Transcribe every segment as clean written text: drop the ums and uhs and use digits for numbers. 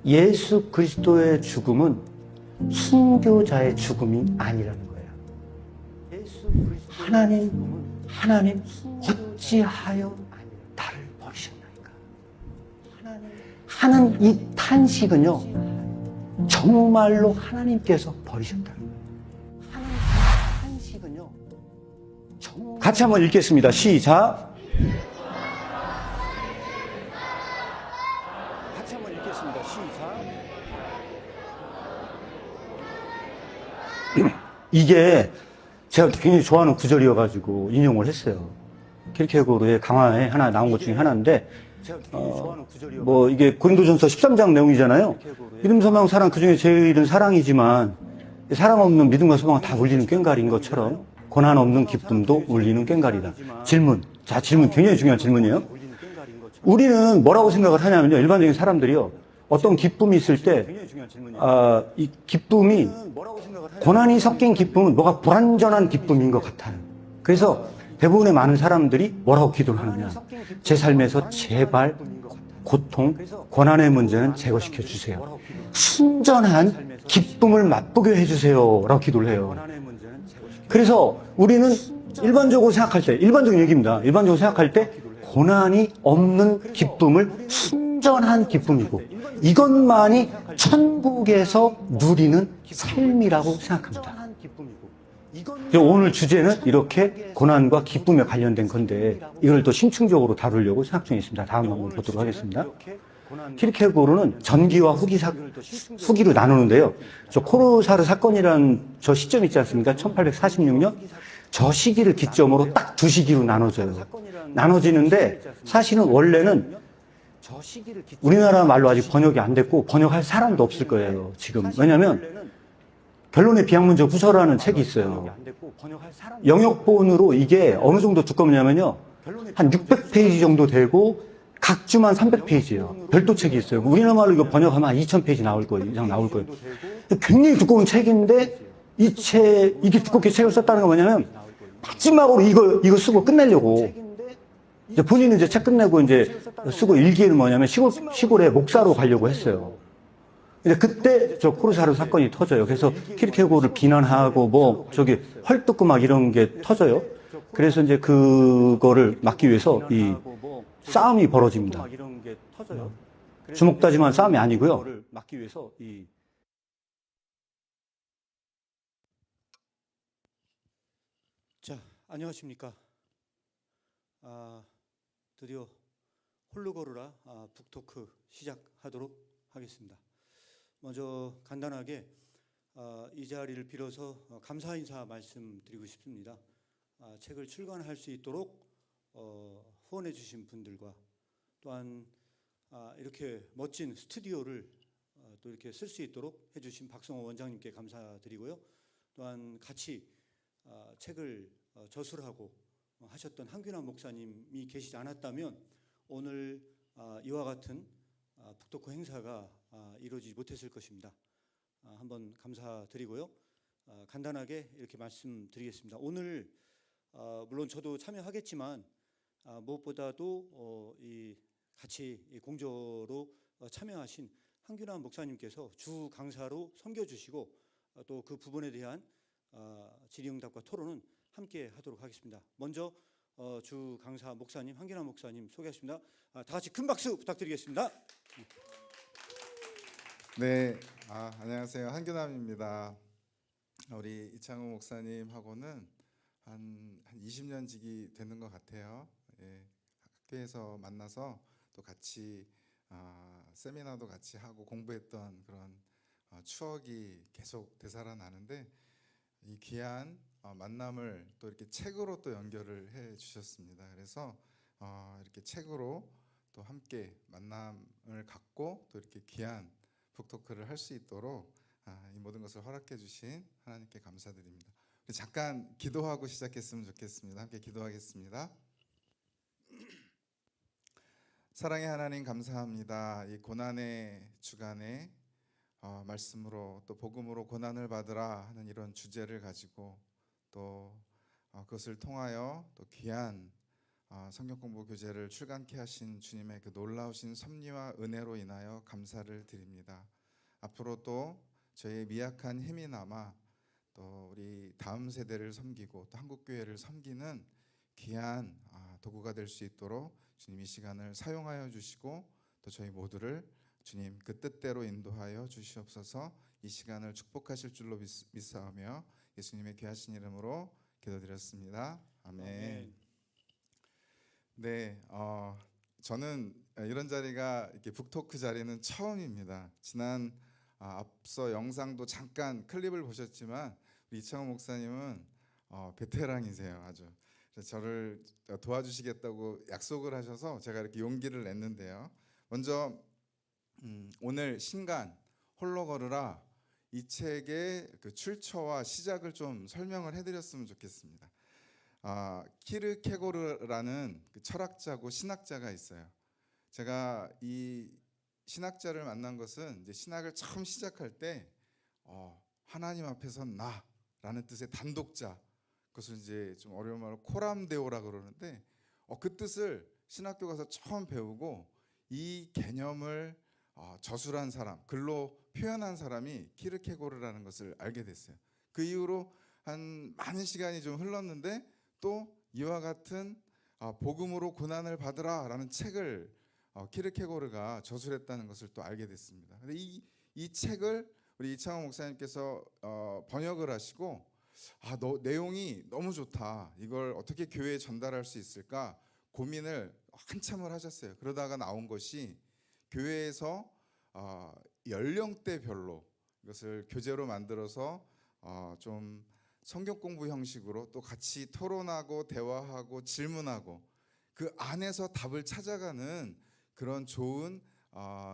예수 그리스도의 죽음은 순교자의 죽음이 아니라는 거예요. 하나님 어찌하여 나를 버리셨나이까 하는 이 탄식은요, 정말로 하나님께서 버리셨다는 거예요. 같이 한번 읽겠습니다. 시작. 같이 한번 읽겠습니다. 시작. 이게 제가 굉장히 좋아하는 구절이어가지고 인용을 했어요. 킬케고르의 강화에 하나 나온 것 중에 하나인데, 뭐 이게 고린도전서 13장 내용이잖아요. 믿음, 소망, 사랑, 그 중에 제일은 사랑이지만 사랑 없는 믿음과 소망은 다 울리는 꽹과리인 것처럼 고난 없는 기쁨도 울리는 꽹과리다. 질문. 자, 질문 굉장히 중요한 질문이에요. 우리는 뭐라고 생각을 하냐면요, 일반적인 사람들이요, 어떤 기쁨이 있을 때, 이 기쁨이, 고난이 섞인 기쁨은 뭐가 불완전한 기쁨인 것 같아요. 그래서 대부분의 많은 사람들이 뭐라고 기도를 하느냐. 제 삶에서 제발 고통, 고난의 문제는 제거시켜 주세요. 순전한 기쁨을 맛보게 해주세요. 라고 기도를 해요. 그래서 우리는 일반적으로 생각할 때, 일반적인 얘기입니다. 일반적으로 생각할 때 고난이 없는 기쁨을 순전한 기쁨이고, 이것만이 천국에서 누리는 삶이라고 생각합니다. 오늘 주제는 이렇게 고난과 기쁨에 관련된 건데, 이걸 또 심층적으로 다루려고 생각 중에 있습니다. 다음 한번 보도록 하겠습니다. 킬케고르는 전기와 후기로 나누는데요. 저 코르사르 사건이라는 저 시점 있지 않습니까? 1846년. 저 시기를 기점으로 딱 두 시기로 나눠져요. 나눠지는데, 사실은 원래는 우리나라 말로 아직 번역이 안 됐고 번역할 사람도 없을 거예요, 지금. 왜냐하면 결론의 비약문적 후서라는 책이 있어요. 영역본으로 이게 어느 정도 두껍냐면요, 한 600페이지 정도 되고 각 주만 300페이지예요. 별도 책이 있어요. 우리나라 말로 이거 번역하면 한 2000페이지 나올 거예요. 이상 나올 거예요. 굉장히 두꺼운 책인데, 이게 두껍게 책을 썼다는 건 뭐냐면, 마지막으로 이거 쓰고 끝내려고. 이제 본인은 이제 책 끝내고 이제 쓰고 일기에는 뭐냐면 시골에 목사로 가려고 했어요. 근데 그때 저 코르사르 사건이 터져요. 그래서 킬케고르를 비난하고 뭐 저기 헐뜯고 막 이런 게 터져요. 그래서 이제 그거를 막기 위해서 이 싸움이 벌어집니다. 주먹다짐한 싸움이 아니고요. 자, 안녕하십니까. 드디어 홀로거르라 북토크 시작하도록 하겠습니다. 먼저 간단하게 이 자리를 빌어서 감사 인사 말씀드리고 싶습니다. 책을 출간할 수 있도록 후원해 주신 분들과, 또한 이렇게 멋진 스튜디오를 또 이렇게 쓸 수 있도록 해주신 박성호 원장님께 감사드리고요. 또한 같이 책을 저술하고 하셨던 한균환 목사님이 계시지 않았다면 오늘 이와 같은 북토크 행사가 이루어지지 못했을 것입니다. 한번 감사드리고요. 간단하게 이렇게 말씀드리겠습니다. 오늘 물론 저도 참여하겠지만 무엇보다도 같이 공조로 참여하신 한균환 목사님께서 주 강사로 섬겨주시고, 또 그 부분에 대한 질의응답과 토론은 함께 하도록 하겠습니다. 먼저 주 강사 목사님 한균환 목사님 소개하십니다. 다 같이 큰 박수 부탁드리겠습니다. 네, 안녕하세요. 한균환입니다. 우리 이창호 목사님하고는 한 20년 지기 되는 것 같아요. 예, 학교에서 만나서 또 같이 세미나도 같이 하고 공부했던 그런 추억이 계속 되살아나는데, 이 귀한 만남을 또 이렇게 책으로 또 연결을 해 주셨습니다. 그래서 이렇게 책으로 또 함께 만남을 갖고 또 이렇게 귀한 북토크를 할 수 있도록 이 모든 것을 허락해 주신 하나님께 감사드립니다. 잠깐 기도하고 시작했으면 좋겠습니다. 함께 기도하겠습니다. 사랑의 하나님, 감사합니다. 이 고난의 주간에 말씀으로 또 복음으로 고난을 받으라 하는 이런 주제를 가지고 또 그것을 통하여 또 귀한 성경 공부 교재를 출간케 하신 주님의 그 놀라우신 섭리와 은혜로 인하여 감사를 드립니다. 앞으로 또 저희의 미약한 힘이 남아 또 우리 다음 세대를 섬기고 또 한국 교회를 섬기는 귀한 도구가 될 수 있도록 주님 이 시간을 사용하여 주시고 또 저희 모두를 주님 그 뜻대로 인도하여 주시옵소서. 이 시간을 축복하실 줄로 믿사오며 예수님의 귀하신 이름으로 기도드렸습니다. 아멘. 네, 저는 이런 자리가 이렇게 북토크 자리는 처음입니다. 지난 앞서 영상도 잠깐 클립을 보셨지만 우리 이창호 목사님은 베테랑이세요. 아주. 그래서 저를 도와주시겠다고 약속을 하셔서 제가 이렇게 용기를 냈는데요. 먼저 오늘 신간 홀로 걸으라 이 책의 그 출처와 시작을 좀 설명을 해드렸으면 좋겠습니다. 키르케고르라는 그 철학자고 신학자가 있어요. 제가 이 신학자를 만난 것은 이제 신학을 처음 시작할 때 하나님 앞에서 나라는 뜻의 단독자, 그것을 이제 좀 어려운 말로 코람데오라 그러는데 그 뜻을 신학교 가서 처음 배우고 이 개념을 저술한 사람, 글로 표현한 사람이 키르케고르라는 것을 알게 됐어요. 그 이후로 한 많은 시간이 좀 흘렀는데 또 이와 같은 복음으로 고난을 받으라라는 책을 키르케고르가 저술했다는 것을 또 알게 됐습니다. 근데 이 책을 우리 이창호 목사님께서 번역을 하시고 내용이 너무 좋다. 이걸 어떻게 교회에 전달할 수 있을까 고민을 한참을 하셨어요. 그러다가 나온 것이 교회에서 연령대별로 이것을 교재로 만들어서 좀 성경 공부 형식으로 또 같이 토론하고 대화하고 질문하고 그 안에서 답을 찾아가는 그런 좋은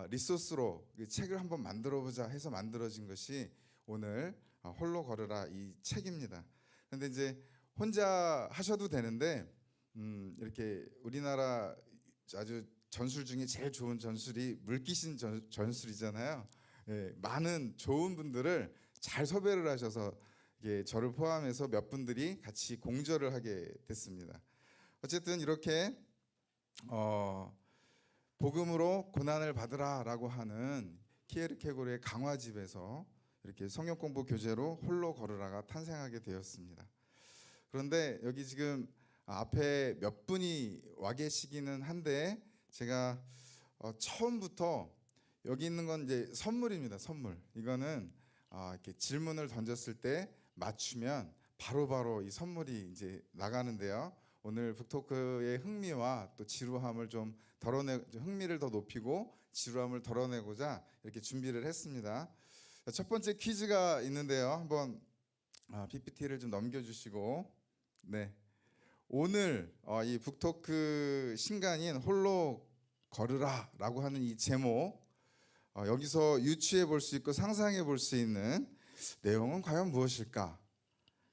리소스로 이 책을 한번 만들어보자 해서 만들어진 것이 오늘 홀로 걸으라 이 책입니다. 그런데 이제 혼자 하셔도 되는데 이렇게 우리나라 아주 전술 중에 제일 좋은 전술이 물귀신 전술이잖아요. 예, 많은 좋은 분들을 잘 섭외를 하셔서 저를 포함해서 몇 분들이 같이 공저를 하게 됐습니다. 어쨌든 이렇게 복음으로 고난을 받으라라고 하는 키에르케고르의 강화집에서 이렇게 성경 공부 교재로 홀로 걸으라가 탄생하게 되었습니다. 그런데 여기 지금 앞에 몇 분이 와 계시기는 한데 제가 처음부터 여기 있는 건 이제 선물입니다. 선물. 이거는 이렇게 질문을 던졌을 때 맞추면 바로바로 이 선물이 이제 나가는데요. 오늘 북토크의 흥미와 또 지루함을 좀 흥미를 더 높이고 지루함을 덜어내고자 이렇게 준비를 했습니다. 첫 번째 퀴즈가 있는데요. 한번 PPT를 좀 넘겨주시고, 네. 오늘 이 북토크 신간인 홀로 걸으라라고 하는 이 제목 여기서 유추해 볼 수 있고 상상해 볼 수 있는 내용은 과연 무엇일까?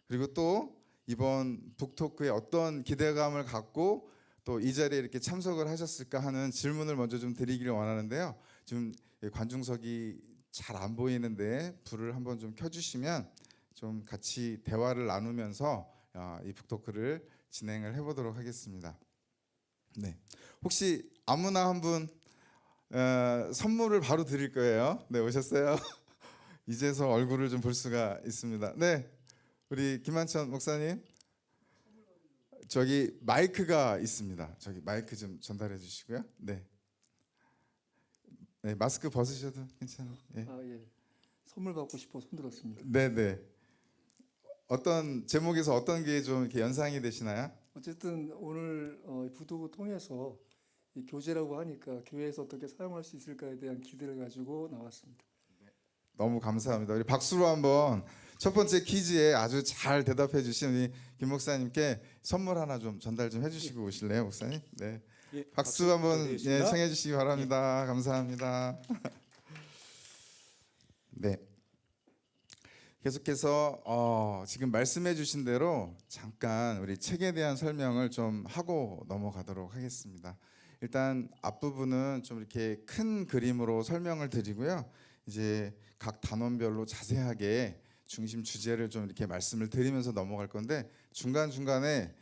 그리고 또 이번 북토크에 어떤 기대감을 갖고 또 이 자리에 이렇게 참석을 하셨을까 하는 질문을 먼저 좀 드리기를 원하는데요. 좀 관중석이 잘 안 보이는데 불을 한번 좀 켜주시면 좀 같이 대화를 나누면서 이 북토크를 진행을 해보도록 하겠습니다. 네, 혹시 아무나 한 분 선물을 바로 드릴 거예요. 네, 오셨어요? 이제서 얼굴을 좀 볼 수가 있습니다. 네, 우리 김한천 목사님, 저기 마이크가 있습니다. 저기 마이크 좀 전달해 주시고요. 네, 네 마스크 벗으셔도 괜찮아요. 예. 예. 선물 받고 싶어 손 들었습니다. 네, 네. 어떤 제목에서 어떤 게 좀 이렇게 연상이 되시나요? 어쨌든 오늘 부도를 통해서 이 교재라고 하니까 교회에서 어떻게 사용할 수 있을까에 대한 기대를 가지고 나왔습니다. 너무 감사합니다. 우리 박수로 한번 첫 번째 퀴즈에 아주 잘 대답해 주신 우리 김 목사님께 선물 하나 좀 전달 좀 해주시고 오실래요, 목사님? 네, 예, 박수 한번 부탁드리겠습니다. 청해 주시기 바랍니다. 감사합니다. 네, 계속해서 지금 말씀해 주신 대로 잠깐 우리 책에 대한 설명을 좀 하고 넘어가도록 하겠습니다. 일단 앞부분은 좀 이렇게 큰 그림으로 설명을 드리고요. 이제 각 단원별로 자세하게 중심 주제를 좀 이렇게 말씀을 드리면서 넘어갈 건데 중간중간에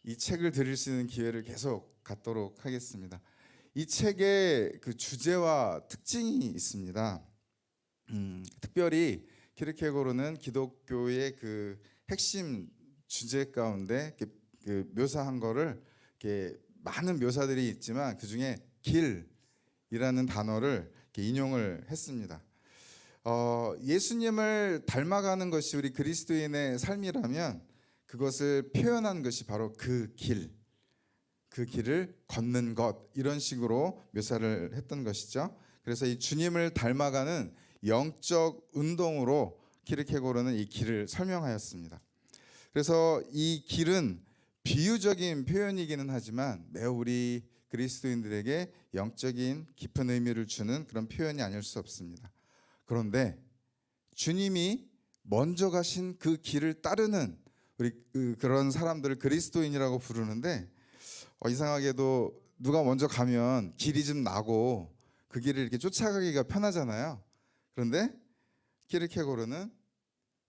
이 책을 드릴 수 있는 기회를 계속 갖도록 하겠습니다. 이 책의 그 주제와 특징이 있습니다. 특별히 키르케고르는 기독교의 그 핵심 주제 가운데 그 묘사한 거를 이렇게 많은 묘사들이 있지만 그 중에 길이라는 단어를 이렇게 인용을 했습니다. 예수님을 닮아가는 것이 우리 그리스도인의 삶이라면 그것을 표현한 것이 바로 그 길을 걷는 것, 이런 식으로 묘사를 했던 것이죠. 그래서 이 주님을 닮아가는 영적 운동으로 키르케고르는 이 길을 설명하였습니다. 그래서 이 길은 비유적인 표현이기는 하지만 매우 우리 그리스도인들에게 영적인 깊은 의미를 주는 그런 표현이 아닐 수 없습니다. 그런데 주님이 먼저 가신 그 길을 따르는 우리 그런 사람들을 그리스도인이라고 부르는데, 이상하게도 누가 먼저 가면 길이 좀 나고 그 길을 이렇게 쫓아가기가 편하잖아요. 그런데 키르케고르는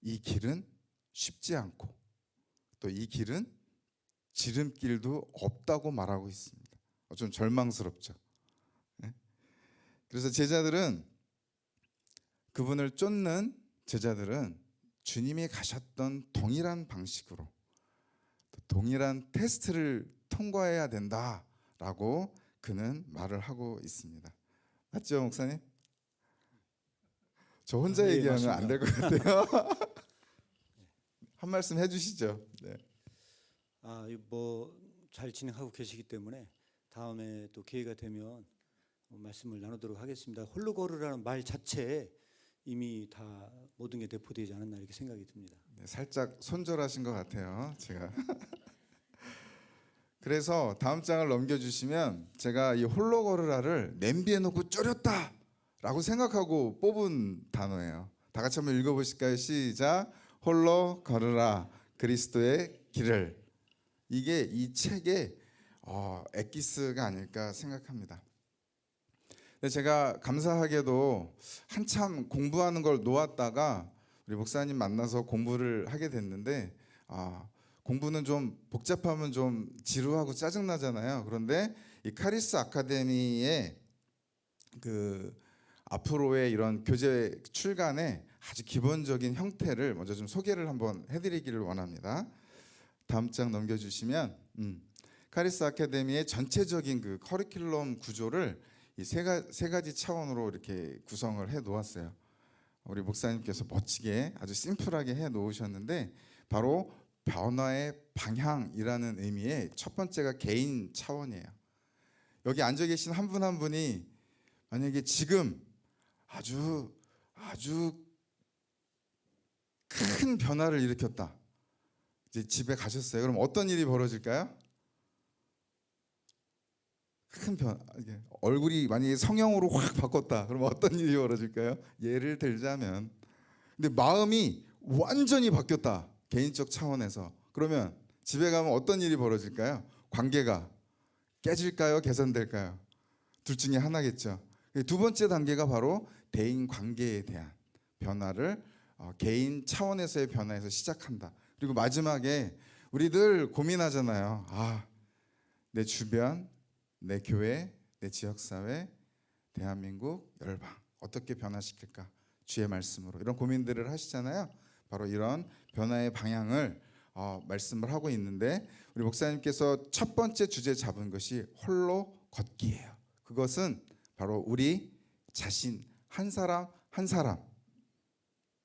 이 길은 쉽지 않고 또 이 길은 지름길도 없다고 말하고 있습니다. 좀 절망스럽죠. 그래서 그분을 쫓는 제자들은 주님이 가셨던 동일한 방식으로 동일한 테스트를 통과해야 된다라고 그는 말을 하고 있습니다. 맞죠, 목사님? 저 혼자 네, 얘기하면 맞습니다. 안 될 것 같아요. 한 말씀 해주시죠. 네. 잘 진행하고 계시기 때문에 다음에 또 기회가 되면 말씀을 나누도록 하겠습니다. 홀로 걸으라는 말 자체에 이미 다 모든 게 내포되지 않았나 이렇게 생각이 듭니다. 네, 살짝 손절하신 것 같아요, 제가. 그래서 다음 장을 넘겨주시면 제가 이 홀로 걸으라를 냄비에 넣고 졸였다라고 생각하고 뽑은 단어예요. 다 같이 한번 읽어보실까요? 시작. 홀로 걸으라 그리스도의 길을. 이게 이 책의 엑기스가 아닐까 생각합니다. 근데 제가 감사하게도 한참 공부하는 걸 놓았다가 우리 목사님 만나서 공부를 하게 됐는데, 공부는 좀 복잡하면 좀 지루하고 짜증나잖아요. 그런데 이 카리스 아카데미의 그 앞으로의 이런 교재 출간의 아주 기본적인 형태를 먼저 좀 소개를 한번 해드리기를 원합니다. 다음 장 넘겨주시면 카리스 아카데미의 전체적인 그 커리큘럼 구조를 이 세 가지 차원으로 이렇게 구성을 해 놓았어요. 우리 목사님께서 멋지게 아주 심플하게 해 놓으셨는데, 바로 변화의 방향이라는 의미의 첫 번째가 개인 차원이에요. 여기 앉아 계신 한 분 한 분이 만약에 지금 아주 큰 변화를 일으켰다, 이제 집에 가셨어요. 그럼 어떤 일이 벌어질까요? 얼굴이 만약에 성형으로 확 바꿨다, 그럼 어떤 일이 벌어질까요? 예를 들자면, 근데 마음이 완전히 바뀌었다, 개인적 차원에서. 그러면 집에 가면 어떤 일이 벌어질까요? 관계가 깨질까요? 개선될까요? 둘 중에 하나겠죠. 두 번째 단계가 바로 대인 관계에 대한 변화를 개인 차원에서의 변화에서 시작한다. 그리고 마지막에 우리 늘 고민하잖아요. 내 주변, 내 교회, 내 지역사회, 대한민국, 열방 어떻게 변화시킬까? 주의 말씀으로, 이런 고민들을 하시잖아요. 바로 이런 변화의 방향을 말씀을 하고 있는데, 우리 목사님께서 첫 번째 주제 잡은 것이 홀로 걷기예요. 그것은 바로 우리 자신 한 사람 한 사람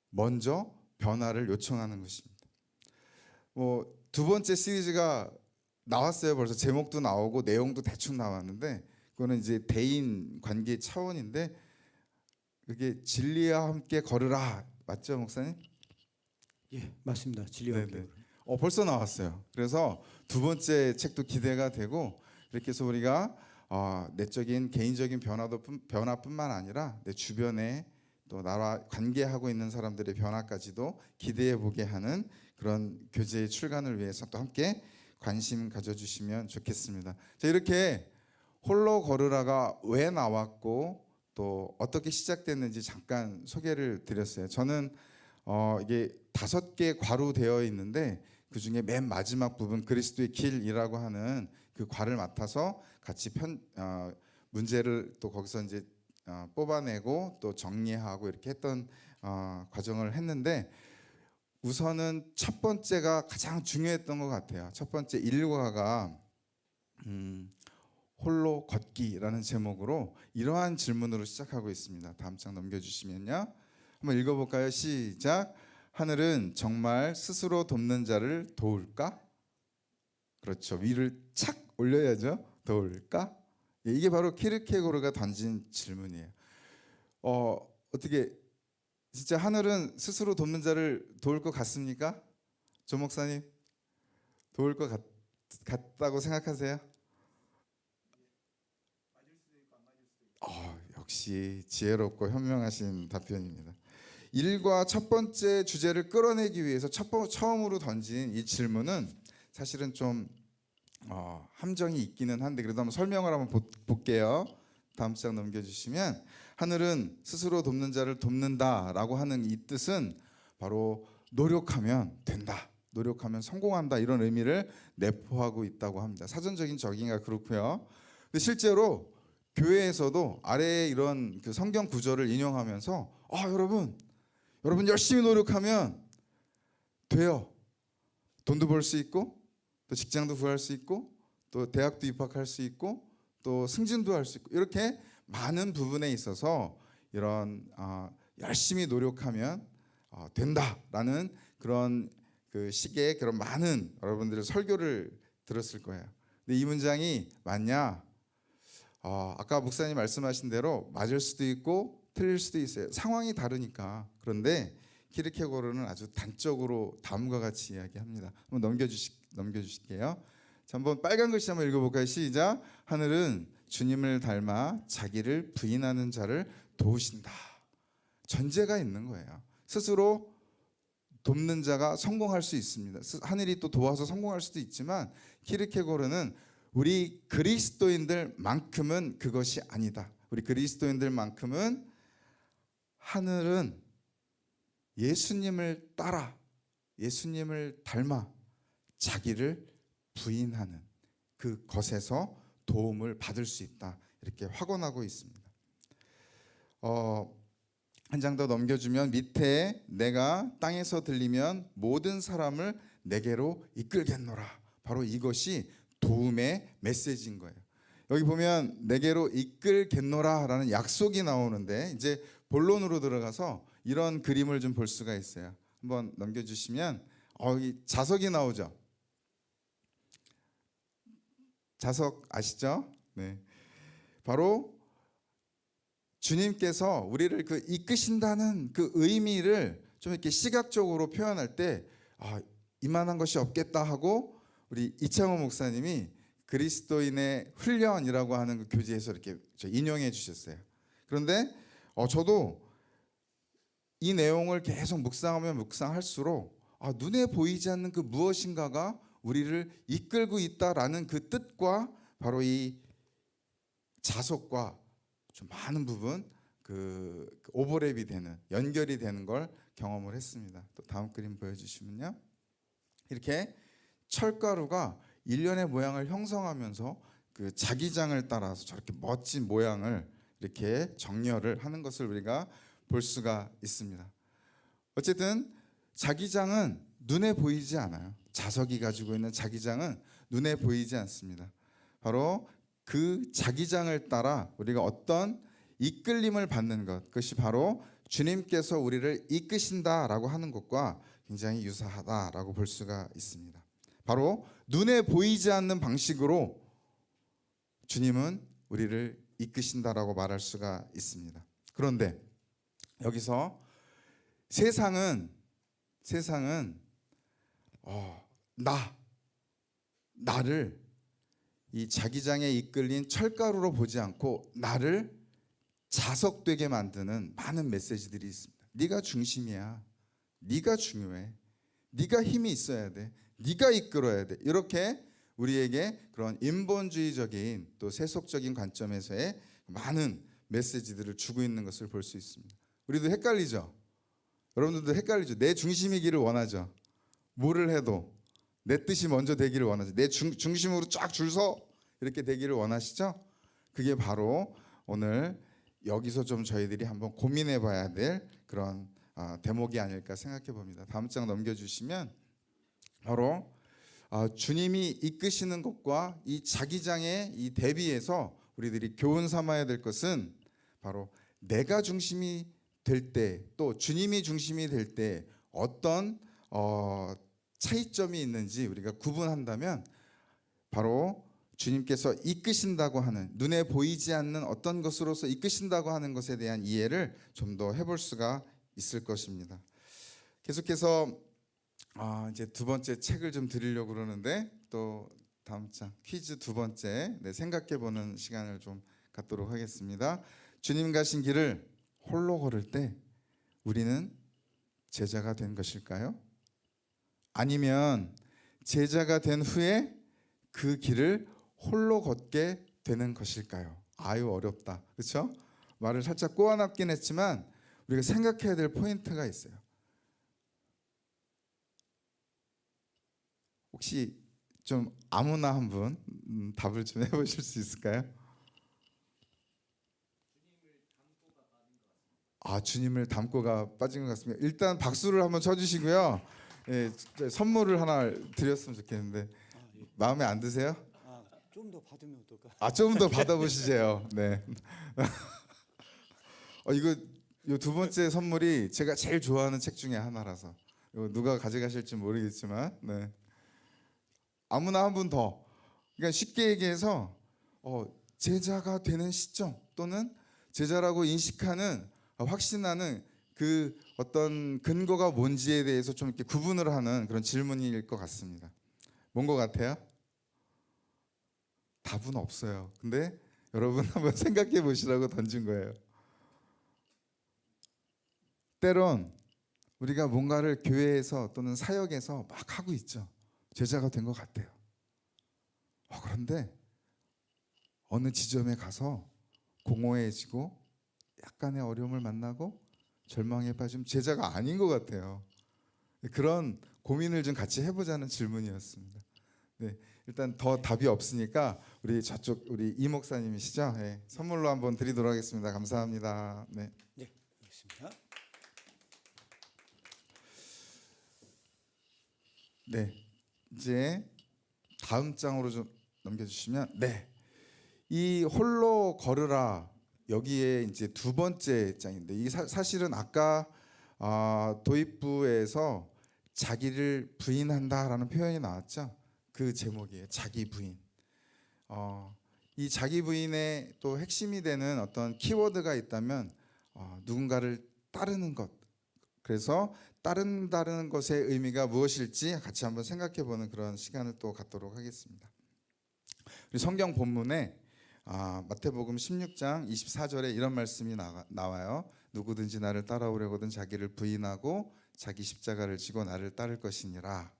먼저 변화를 요청하는 것입니다. 두 번째 시리즈가 나왔어요. 벌써 제목도 나오고 내용도 대충 나왔는데, 그거는 이제 대인 관계 차원인데, 그게 진리와 함께 걸으라. 맞죠, 목사님? 예, 맞습니다. 진리와 함께. 네네. 벌써 나왔어요. 그래서 두 번째 책도 기대가 되고, 이렇게 해서 우리가 내적인 개인적인 변화뿐만 아니라 내 주변에 또 나와 관계하고 있는 사람들의 변화까지도 기대해 보게 하는 그런 교재의 출간을 위해서 또 함께 관심 가져주시면 좋겠습니다. 자, 이렇게 홀로 걸으라가 왜 나왔고 또 어떻게 시작됐는지 잠깐 소개를 드렸어요. 저는 이게 5개 괄호되어 있는데, 그 중에 맨 마지막 부분 그리스도의 길이라고 하는 그 과를 맡아서 같이 문제를 또 거기서 이제 뽑아내고 또 정리하고 이렇게 했던 과정을 했는데, 우선은 첫 번째가 가장 중요했던 것 같아요. 첫 번째 일과가 홀로 걷기라는 제목으로 이러한 질문으로 시작하고 있습니다. 다음 장 넘겨주시면요. 한번 읽어볼까요? 시작. 하늘은 정말 스스로 돕는 자를 도울까? 그렇죠. 위를 착 올려야죠. 도울까? 예, 이게 바로 키르케고르가 던진 질문이에요. 어떻게 진짜 하늘은 스스로 돕는 자를 도울 것 같습니까? 조 목사님, 도울 것 같다고 생각하세요? 역시 지혜롭고 현명하신 답변입니다. 일과 첫 번째 주제를 끌어내기 위해서 처음으로 던진 이 질문은 사실은 좀 함정이 있기는 한데, 그래도 한번 설명을 한번 볼게요. 다음 장 넘겨주시면, 하늘은 스스로 돕는 자를 돕는다라고 하는 이 뜻은 바로 노력하면 된다, 노력하면 성공한다, 이런 의미를 내포하고 있다고 합니다. 사전적인 적인가 그렇고요. 근데 실제로 교회에서도 아래에 이런 그 성경 구절을 인용하면서 여러분 열심히 노력하면 돼요. 돈도 벌 수 있고, 또 직장도 구할 수 있고, 또 대학도 입학할 수 있고, 또 승진도 할 수 있고, 이렇게 많은 부분에 있어서 이런 열심히 노력하면 된다라는 그런 그 식의 그런 많은 여러분들의 설교를 들었을 거예요. 근데 이 문장이 맞냐? 아까 목사님 말씀하신 대로 맞을 수도 있고 틀릴 수도 있어요. 상황이 다르니까. 그런데 키르케고르는 아주 단적으로 다음과 같이 이야기합니다. 한번 넘겨주실게요. 자, 한번 빨간 글씨 한번 읽어볼까요? 시작. 하늘은 주님을 닮아 자기를 부인하는 자를 도우신다. 전제가 있는 거예요. 스스로 돕는 자가 성공할 수 있습니다. 하늘이 또 도와서 성공할 수도 있지만, 키르케고르는 우리 그리스도인들만큼은 그것이 아니다. 우리 그리스도인들만큼은 하늘은 예수님을 따라, 예수님을 닮아 자기를 부인하는 그 것에서 도움을 받을 수 있다, 이렇게 확언하고 있습니다. 한 장 더 넘겨주면, 밑에 내가 땅에서 들리면 모든 사람을 내게로 이끌겠노라. 바로 이것이 도움의 메시지인 거예요. 여기 보면 내게로 이끌겠노라라는 약속이 나오는데, 이제 본론으로 들어가서 이런 그림을 좀 볼 수가 있어요. 한번 넘겨주시면 이 자석이 나오죠. 자석 아시죠? 네. 바로 주님께서 우리를 그 이끄신다는 그 의미를 좀 이렇게 시각적으로 표현할 때 이만한 것이 없겠다 하고, 우리 이창호 목사님이 그리스도인의 훈련이라고 하는 그 교재에서 이렇게 인용해 주셨어요. 그런데 저도 이 내용을 계속 묵상하면 묵상할수록 눈에 보이지 않는 그 무엇인가가 우리를 이끌고 있다라는 그 뜻과 바로 이 자석과 좀 많은 부분 그 오버랩이 되는, 연결이 되는 걸 경험을 했습니다. 또 다음 그림 보여주시면요, 이렇게 철가루가 일련의 모양을 형성하면서 그 자기장을 따라서 저렇게 멋진 모양을 이렇게 정렬을 하는 것을 우리가 볼 수가 있습니다. 어쨌든 자기장은 눈에 보이지 않아요. 자석이 가지고 있는 자기장은 눈에 보이지 않습니다. 바로 그 자기장을 따라 우리가 어떤 이끌림을 받는 것, 그것이 바로 주님께서 우리를 이끄신다라고 하는 것과 굉장히 유사하다라고 볼 수가 있습니다. 바로 눈에 보이지 않는 방식으로 주님은 우리를 이끄신다라고 말할 수가 있습니다. 그런데 여기서 세상은 나를 이 자기장에 이끌린 철가루로 보지 않고 나를 자석되게 만드는 많은 메시지들이 있습니다. 네가 중심이야. 네가 중요해. 네가 힘이 있어야 돼. 네가 이끌어야 돼. 이렇게 우리에게 그런 인본주의적인 또 세속적인 관점에서의 많은 메시지들을 주고 있는 것을 볼 수 있습니다. 우리도 헷갈리죠. 여러분들도 헷갈리죠. 내 중심이기를 원하죠. 뭐를 해도 내 뜻이 먼저 되기를 원하죠. 내 중심으로 쫙 줄 서 이렇게 되기를 원하시죠? 그게 바로 오늘 여기서 좀 저희들이 한번 고민해 봐야 될 그런 대목이 아닐까 생각해 봅니다. 다음 장 넘겨주시면 바로 주님이 이끄시는 것과 이 자기장의 이 대비에서 우리들이 교훈 삼아야 될 것은 바로 내가 중심이 될 때 또 주님이 중심이 될 때 어떤 차이점이 있는지 우리가 구분한다면 바로 주님께서 이끄신다고 하는 눈에 보이지 않는 어떤 것으로서 이끄신다고 하는 것에 대한 이해를 좀 더 해볼 수가 있을 것입니다. 계속해서 이제 두 번째 책을 좀 드리려고 그러는데 또 다음 장 퀴즈 두 번째 생각해 보는 시간을 좀 갖도록 하겠습니다. 주님 가신 길을 홀로 걸을 때 우리는 제자가 된 것일까요? 아니면 제자가 된 후에 그 길을 홀로 걷게 되는 것일까요? 아유 어렵다, 그렇죠? 말을 살짝 꼬아놨긴 했지만 우리가 생각해야 될 포인트가 있어요. 혹시 좀 아무나 한 분 답을 좀 해보실 수 있을까요? 주님을 닮고가 빠진 것 같습니다. 일단 박수를 한번 쳐주시고요. 예, 선물을 하나 드렸으면 좋겠는데 마음에 안 드세요? 좀 더 받으면 어떨까? 좀 더 받아보시세요. 네. 이거 두 번째 선물이 제가 제일 좋아하는 책 중에 하나라서 이거 누가 가져가실지 모르겠지만 네. 아무나 한 분 더. 그러니까 쉽게 얘기해서 제자가 되는 시점 또는 제자라고 인식하는 확신하는 그 어떤 근거가 뭔지에 대해서 좀 이렇게 구분을 하는 그런 질문일 것 같습니다. 뭔 것 같아요? 답은 없어요. 근데 여러분 한번 생각해 보시라고 던진 거예요. 때론 우리가 뭔가를 교회에서 또는 사역에서 막 하고 있죠. 제자가 된 것 같아요. 그런데 어느 지점에 가서 공허해지고 약간의 어려움을 만나고 절망에 빠지면 제자가 아닌 것 같아요. 그런 고민을 좀 같이 해보자는 질문이었습니다. 네, 일단 더 답이 없으니까 우리 저쪽 우리 이 목사님이시죠? 네, 선물로 한번 드리도록 하겠습니다. 감사합니다. 네. 네, 알겠습니다. 네, 이제 다음 장으로 좀 넘겨주시면 이 홀로 걸으라 여기에 이제 두 번째 장인데 이 사실은 아까 도입부에서 자기를 부인한다라는 표현이 나왔죠. 그 제목이에요. 자기 부인. 이 자기 부인의 또 핵심이 되는 어떤 키워드가 있다면 누군가를 따르는 것. 그래서 따른다는 것의 의미가 무엇일지 같이 한번 생각해 보는 그런 시간을 또 갖도록 하겠습니다. 우리 성경 본문에 마태복음 16장 24절에 이런 말씀이 나와요. 누구든지 나를 따라오려거든 자기를 부인하고 자기 십자가를 지고 나를 따를 것이니라.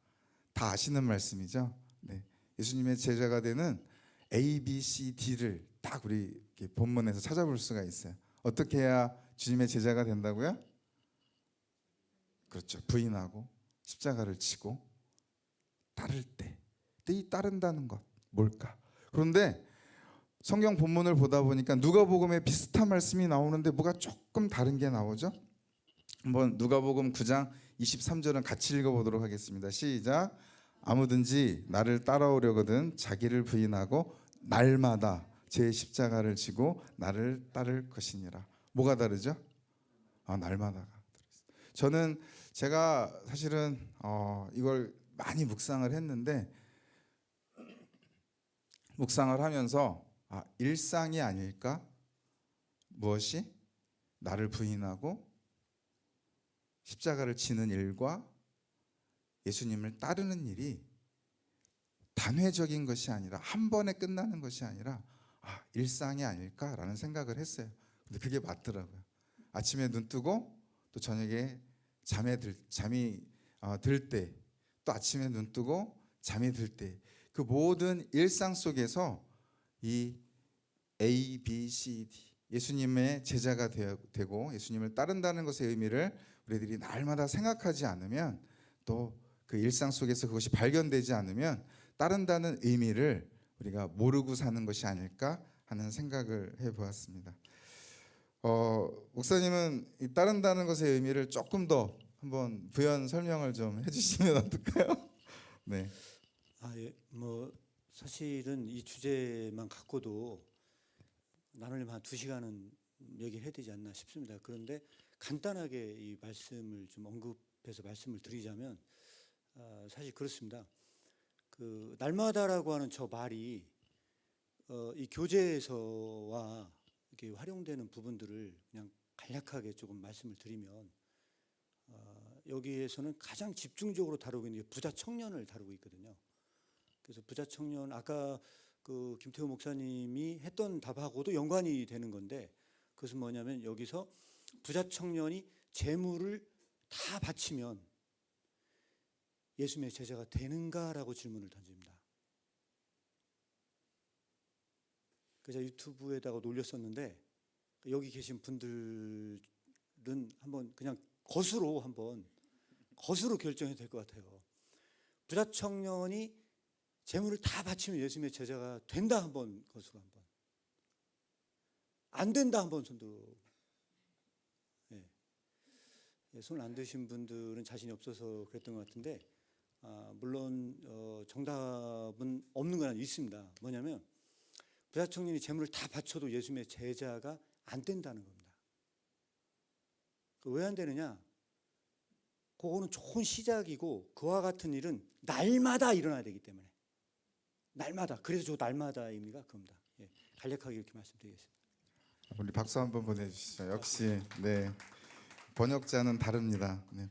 다 아시는 말씀이죠. 네. 예수님의 제자가 되는 A, B, C, D를 딱 우리 본문에서 찾아볼 수가 있어요. 어떻게 해야 주님의 제자가 된다고요? 그렇죠. 부인하고 십자가를 지고 따를 때. 근데 이 따른다는 것 뭘까? 그런데 성경 본문을 보다 보니까 누가복음에 비슷한 말씀이 나오는데 뭐가 조금 다른 게 나오죠? 한번 누가복음 9장 23절은 같이 읽어보도록 하겠습니다. 시작. 아무든지 나를 따라오려거든 자기를 부인하고 날마다 제 십자가를 지고 나를 따를 것이니라. 뭐가 다르죠? 날마다가. 저는 제가 사실은 이걸 많이 묵상을 했는데 묵상을 하면서 일상이 아닐까? 무엇이? 나를 부인하고 십자가를 지는 일과 예수님을 따르는 일이 단회적인 것이 아니라 한 번에 끝나는 것이 아니라 일상이 아닐까라는 생각을 했어요. 근데 그게 맞더라고요. 아침에 눈 뜨고 또 저녁에 잠이 들 때, 또 아침에 눈 뜨고 잠이 들 때, 그 모든 일상 속에서 이 A, B, C, D 예수님의 제자가 되고 예수님을 따른다는 것의 의미를 우리들이 날마다 생각하지 않으면 또 그 일상 속에서 그것이 발견되지 않으면 따른다는 의미를 우리가 모르고 사는 것이 아닐까 하는 생각을 해보았습니다. 목사님은 이 따른다는 것의 의미를 조금 더 한번 부연 설명을 좀 해주시면 어떨까요? 네. 예. 뭐 사실은 이 주제만 갖고도 나누려면 한 2시간은 얘기를 해야 되지 않나 싶습니다. 그런데 간단하게 이 말씀을 좀 언급해서 말씀을 드리자면 사실 그렇습니다. 그 날마다라고 하는 저 말이 이 교재에서와 이렇게 활용되는 부분들을 그냥 간략하게 조금 말씀을 드리면 여기에서는 가장 집중적으로 다루고 있는 게 부자 청년을 다루고 있거든요. 그래서 부자 청년 아까 그 김태우 목사님이 했던 답하고도 연관이 되는 건데 그것은 뭐냐면 여기서 부자 청년이 재물을 다 바치면 예수님의 제자가 되는가라고 질문을 던집니다. 그래서 유튜브에다가 올렸었는데 여기 계신 분들은 한번 그냥 것으로 결정해도 될 것 같아요. 부자 청년이 재물을 다 바치면 예수님의 제자가 된다 한번 것으로 한번 안 된다 한번 손도 손 안 드신 분들은 자신이 없어서 그랬던 것 같은데 물론 정답은 없는 건 있습니다. 뭐냐면 부자 청년이 재물을 다 바쳐도 예수님의 제자가 안 된다는 겁니다. 왜 안 되느냐? 그거는 좋은 시작이고 그와 같은 일은 날마다 일어나야 되기 때문에 날마다 그래서 저 날마다 의미가 그겁니다. 간략하게 이렇게 말씀드리겠습니다. 우리 박수 한번 보내주시죠. 역시 네 번역자는 다릅니다. 네.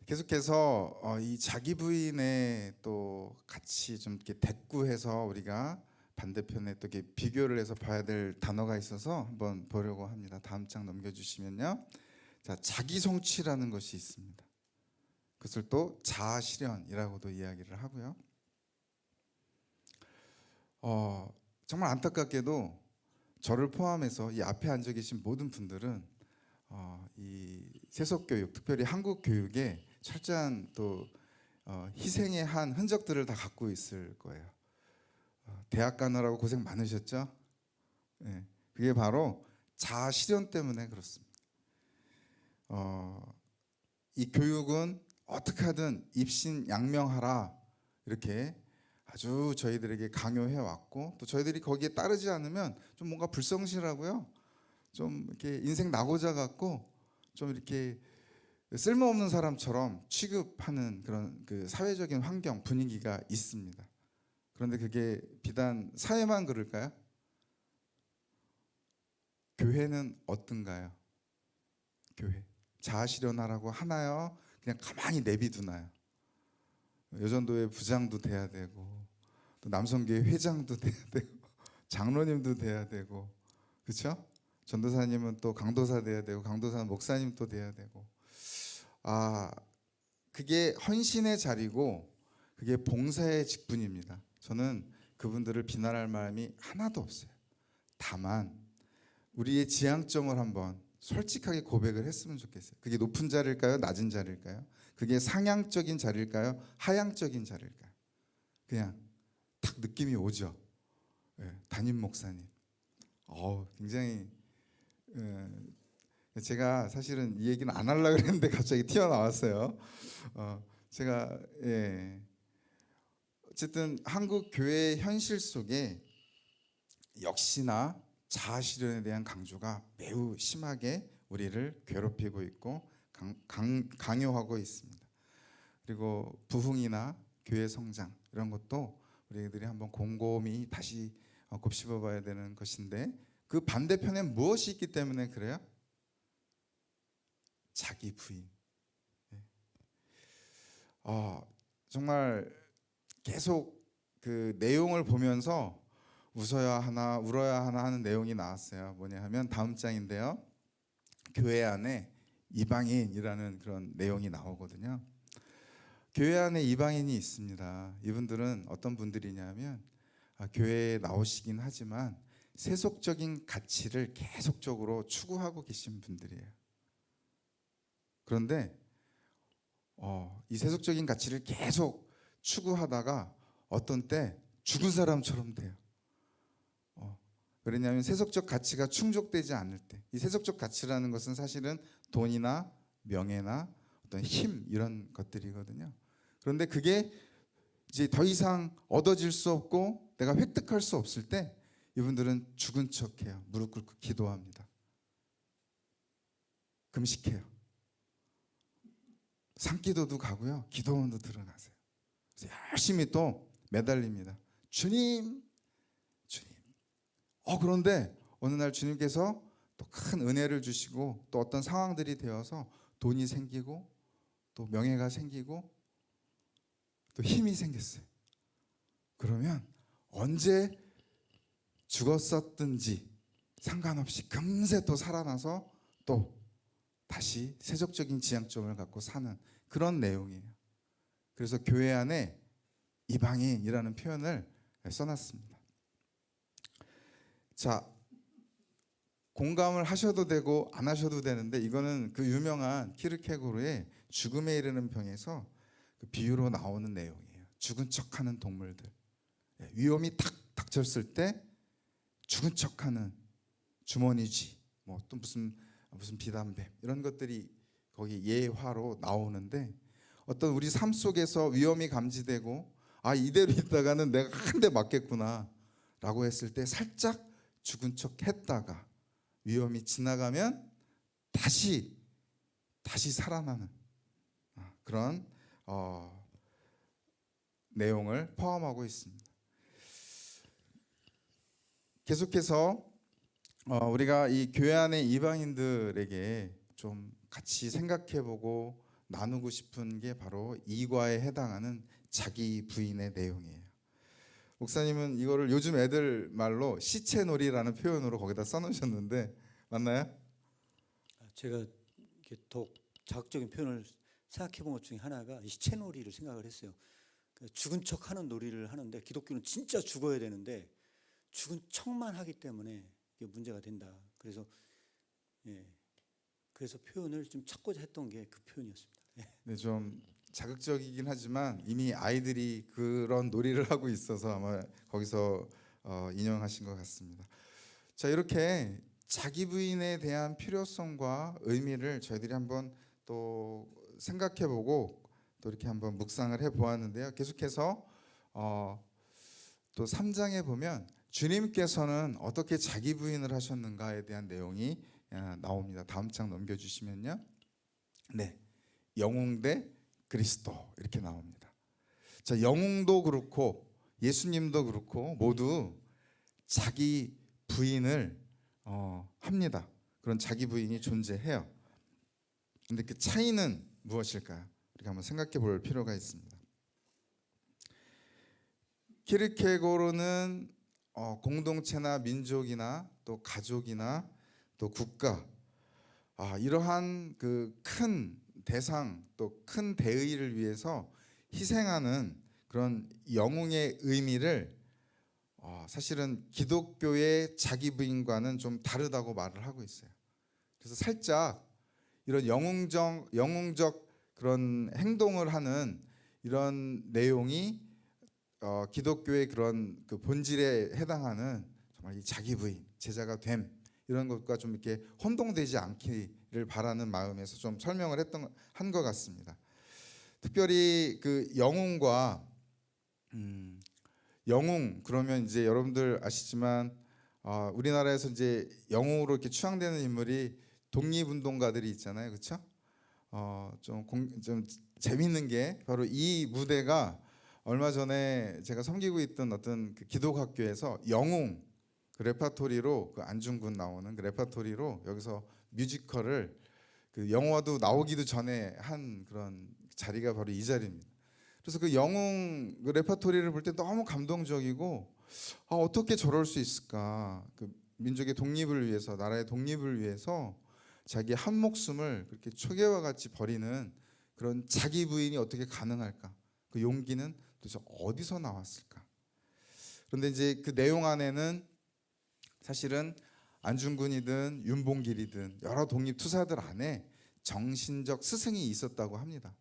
계속해서 이 자기 부인에 또 같이 좀 이렇게 대꾸해서 우리가 반대편에 또 이렇게 비교를 해서 봐야 될 단어가 있어서 한번 보려고 합니다. 다음 장 넘겨주시면요. 자, 자기 성취라는 것이 있습니다. 그것을 또 자아 실현이라고도 이야기를 하고요. 정말 안타깝게도 저를 포함해서 이 앞에 앉아 계신 모든 분들은 이 세속 교육, 특별히 한국 교육에 철저한 또 희생의 한 흔적들을 다 갖고 있을 거예요. 대학 가느라고 고생 많으셨죠? 네, 그게 바로 자아 실현 때문에 그렇습니다. 이 교육은 어떻게 하든 입신양명하라 이렇게 아주 저희들에게 강요해 왔고 또 저희들이 거기에 따르지 않으면 좀 뭔가 불성실하고요. 좀 이렇게 인생 낙오자 같고 좀 이렇게 쓸모없는 사람처럼 취급하는 그런 그 사회적인 환경 분위기가 있습니다. 그런데 그게 비단 사회만 그럴까요? 교회는 어떤가요? 교회 자아 실현하라고 하나요? 그냥 가만히 내비두나요? 여전도회 부장도 돼야 되고 또 남성교회 회장도 돼야 되고 장로님도 돼야 되고 그렇죠? 전도사님은 또 강도사 돼야 되고 강도사는 목사님 또 돼야 되고 그게 헌신의 자리고 그게 봉사의 직분입니다. 저는 그분들을 비난할 마음이 하나도 없어요. 다만 우리의 지향점을 한번 솔직하게 고백을 했으면 좋겠어요. 그게 높은 자리일까요? 낮은 자리일까요? 그게 상향적인 자리일까요? 하향적인 자리일까요? 그냥 딱 느낌이 오죠. 담임 목사님. 굉장히 제가 사실은 이 얘기는 안 하려고 했는데 갑자기 튀어나왔어요. 제가 어쨌든 한국 교회의 현실 속에 역시나 자아 실현에 대한 강조가 매우 심하게 우리를 괴롭히고 있고 강요하고 있습니다. 그리고 부흥이나 교회 성장 이런 것도 우리들이 한번 곰곰이 다시 곱씹어봐야 되는 것인데 그 반대편에 무엇이 있기 때문에 그래요? 자기 부인. 정말 계속 그 내용을 보면서 웃어야 하나 울어야 하나 하는 내용이 나왔어요. 뭐냐 하면 다음 장인데요. 교회 안에 이방인이라는 그런 내용이 나오거든요. 교회 안에 이방인이 있습니다. 이분들은 어떤 분들이냐면 교회에 나오시긴 하지만 세속적인 가치를 계속적으로 추구하고 계신 분들이에요. 그런데 이 세속적인 가치를 계속 추구하다가 어떤 때 죽은 사람처럼 돼요. 왜냐하면 세속적 가치가 충족되지 않을 때, 이 세속적 가치라는 것은 사실은 돈이나 명예나 어떤 힘 이런 것들이거든요. 그런데 그게 이제 더 이상 얻어질 수 없고 내가 획득할 수 없을 때 이분들은 죽은 척해요. 무릎 꿇고 기도합니다. 금식해요. 산기도도 가고요. 기도원도 들어가세요. 그래서 열심히 또 매달립니다. 주님, 주님. 그런데 어느 날 주님께서 또 큰 은혜를 주시고 또 어떤 상황들이 되어서 돈이 생기고 또 명예가 생기고 또 힘이 생겼어요. 그러면 언제 죽었었든지 상관없이 금세 또 살아나서 또 다시 세속적인 지향점을 갖고 사는 그런 내용이에요. 그래서 교회 안에 이방인이라는 표현을 써놨습니다. 자, 공감을 하셔도 되고 안 하셔도 되는데 이거는 그 유명한 키르케고르의 죽음에 이르는 병에서 그 비유로 나오는 내용이에요. 죽은 척하는 동물들, 위험이 탁 닥쳤을 때 죽은 척하는 주머니쥐, 뭐 또 무슨 비단뱀 이런 것들이 거기 예화로 나오는데 어떤 우리 삶 속에서 위험이 감지되고 이대로 있다가는 내가 한 대 맞겠구나라고 했을 때 살짝 죽은 척 했다가 위험이 지나가면 다시 살아나는 그런 내용을 포함하고 있습니다. 계속해서 우리가 이 교회 안의 이방인들에게 좀 같이 생각해보고 나누고 싶은 게 바로 이과에 해당하는 자기 부인의 내용이에요. 목사님은 이거를 요즘 애들 말로 시체놀이라는 표현으로 거기다 써놓으셨는데 맞나요? 제가 이렇게 더 자극적인 표현을 생각해 본 것 중에 하나가 이 시체놀이를 생각을 했어요. 죽은 척하는 놀이를 하는데 기독교는 진짜 죽어야 되는데 죽은 척만 하기 때문에 이게 문제가 된다. 그래서 그래서 표현을 좀 찾고자 했던 게 그 표현이었습니다. 네, 좀 자극적이긴 하지만 이미 아이들이 그런 놀이를 하고 있어서 아마 거기서 인용하신 것 같습니다. 자, 이렇게 자기 부인에 대한 필요성과 의미를 저희들이 한번 또 생각해보고 또 이렇게 한번 묵상을 해보았는데요. 계속해서 또 3장에 보면 주님께서는 어떻게 자기 부인을 하셨는가에 대한 내용이 나옵니다. 다음 장 넘겨주시면요. 네, 영웅 대 그리스도 이렇게 나옵니다. 자, 영웅도 그렇고 예수님도 그렇고 모두 자기 부인을 합니다. 그런 자기 부인이 존재해요. 근데 그 차이는 무엇일까요? 우리가 한번 생각해 볼 필요가 있습니다. 키르케고르는 공동체나 민족이나 또 가족이나 또 국가 이러한 그 큰 대상 또 큰 대의를 위해서 희생하는 그런 영웅의 의미를 사실은 기독교의 자기 부인과는 좀 다르다고 말을 하고 있어요. 그래서 살짝 이런 영웅적 그런 행동을 하는 이런 내용이 기독교의 그런 그 본질에 해당하는 정말 이 자기 부인, 제자가 됨 이런 것과 좀 이렇게 혼동되지 않기를 바라는 마음에서 좀 설명을 한 것 같습니다. 특별히 그 영웅과 영웅 그러면 이제 여러분들 아시지만 우리나라에서 이제 영웅으로 이렇게 추앙되는 인물이 독립운동가들이 있잖아요, 그렇죠? 좀 재밌는 게 바로 이 무대가 얼마 전에 제가 섬기고 있던 어떤 그 기독학교에서 영웅 그 레파토리로 그 안중근 나오는 그 레파토리로 여기서 뮤지컬을 그 영화도 나오기도 전에 한 그런 자리가 바로 이 자리입니다. 그래서 그 영웅 그 레파토리를 볼 때 너무 감동적이고 어떻게 저럴 수 있을까? 그 민족의 독립을 위해서 나라의 독립을 위해서 자기 한 목숨을 그렇게 초계와 같이 버리는 그런 자기 부인이 어떻게 가능할까? 그 용기는 도대체 어디서 나왔을까? 그런데 이제 그 내용 안에는 사실은 안중근이든 윤봉길이든 여러 독립투사들 안에 정신적 스승이 있었다고 합니다.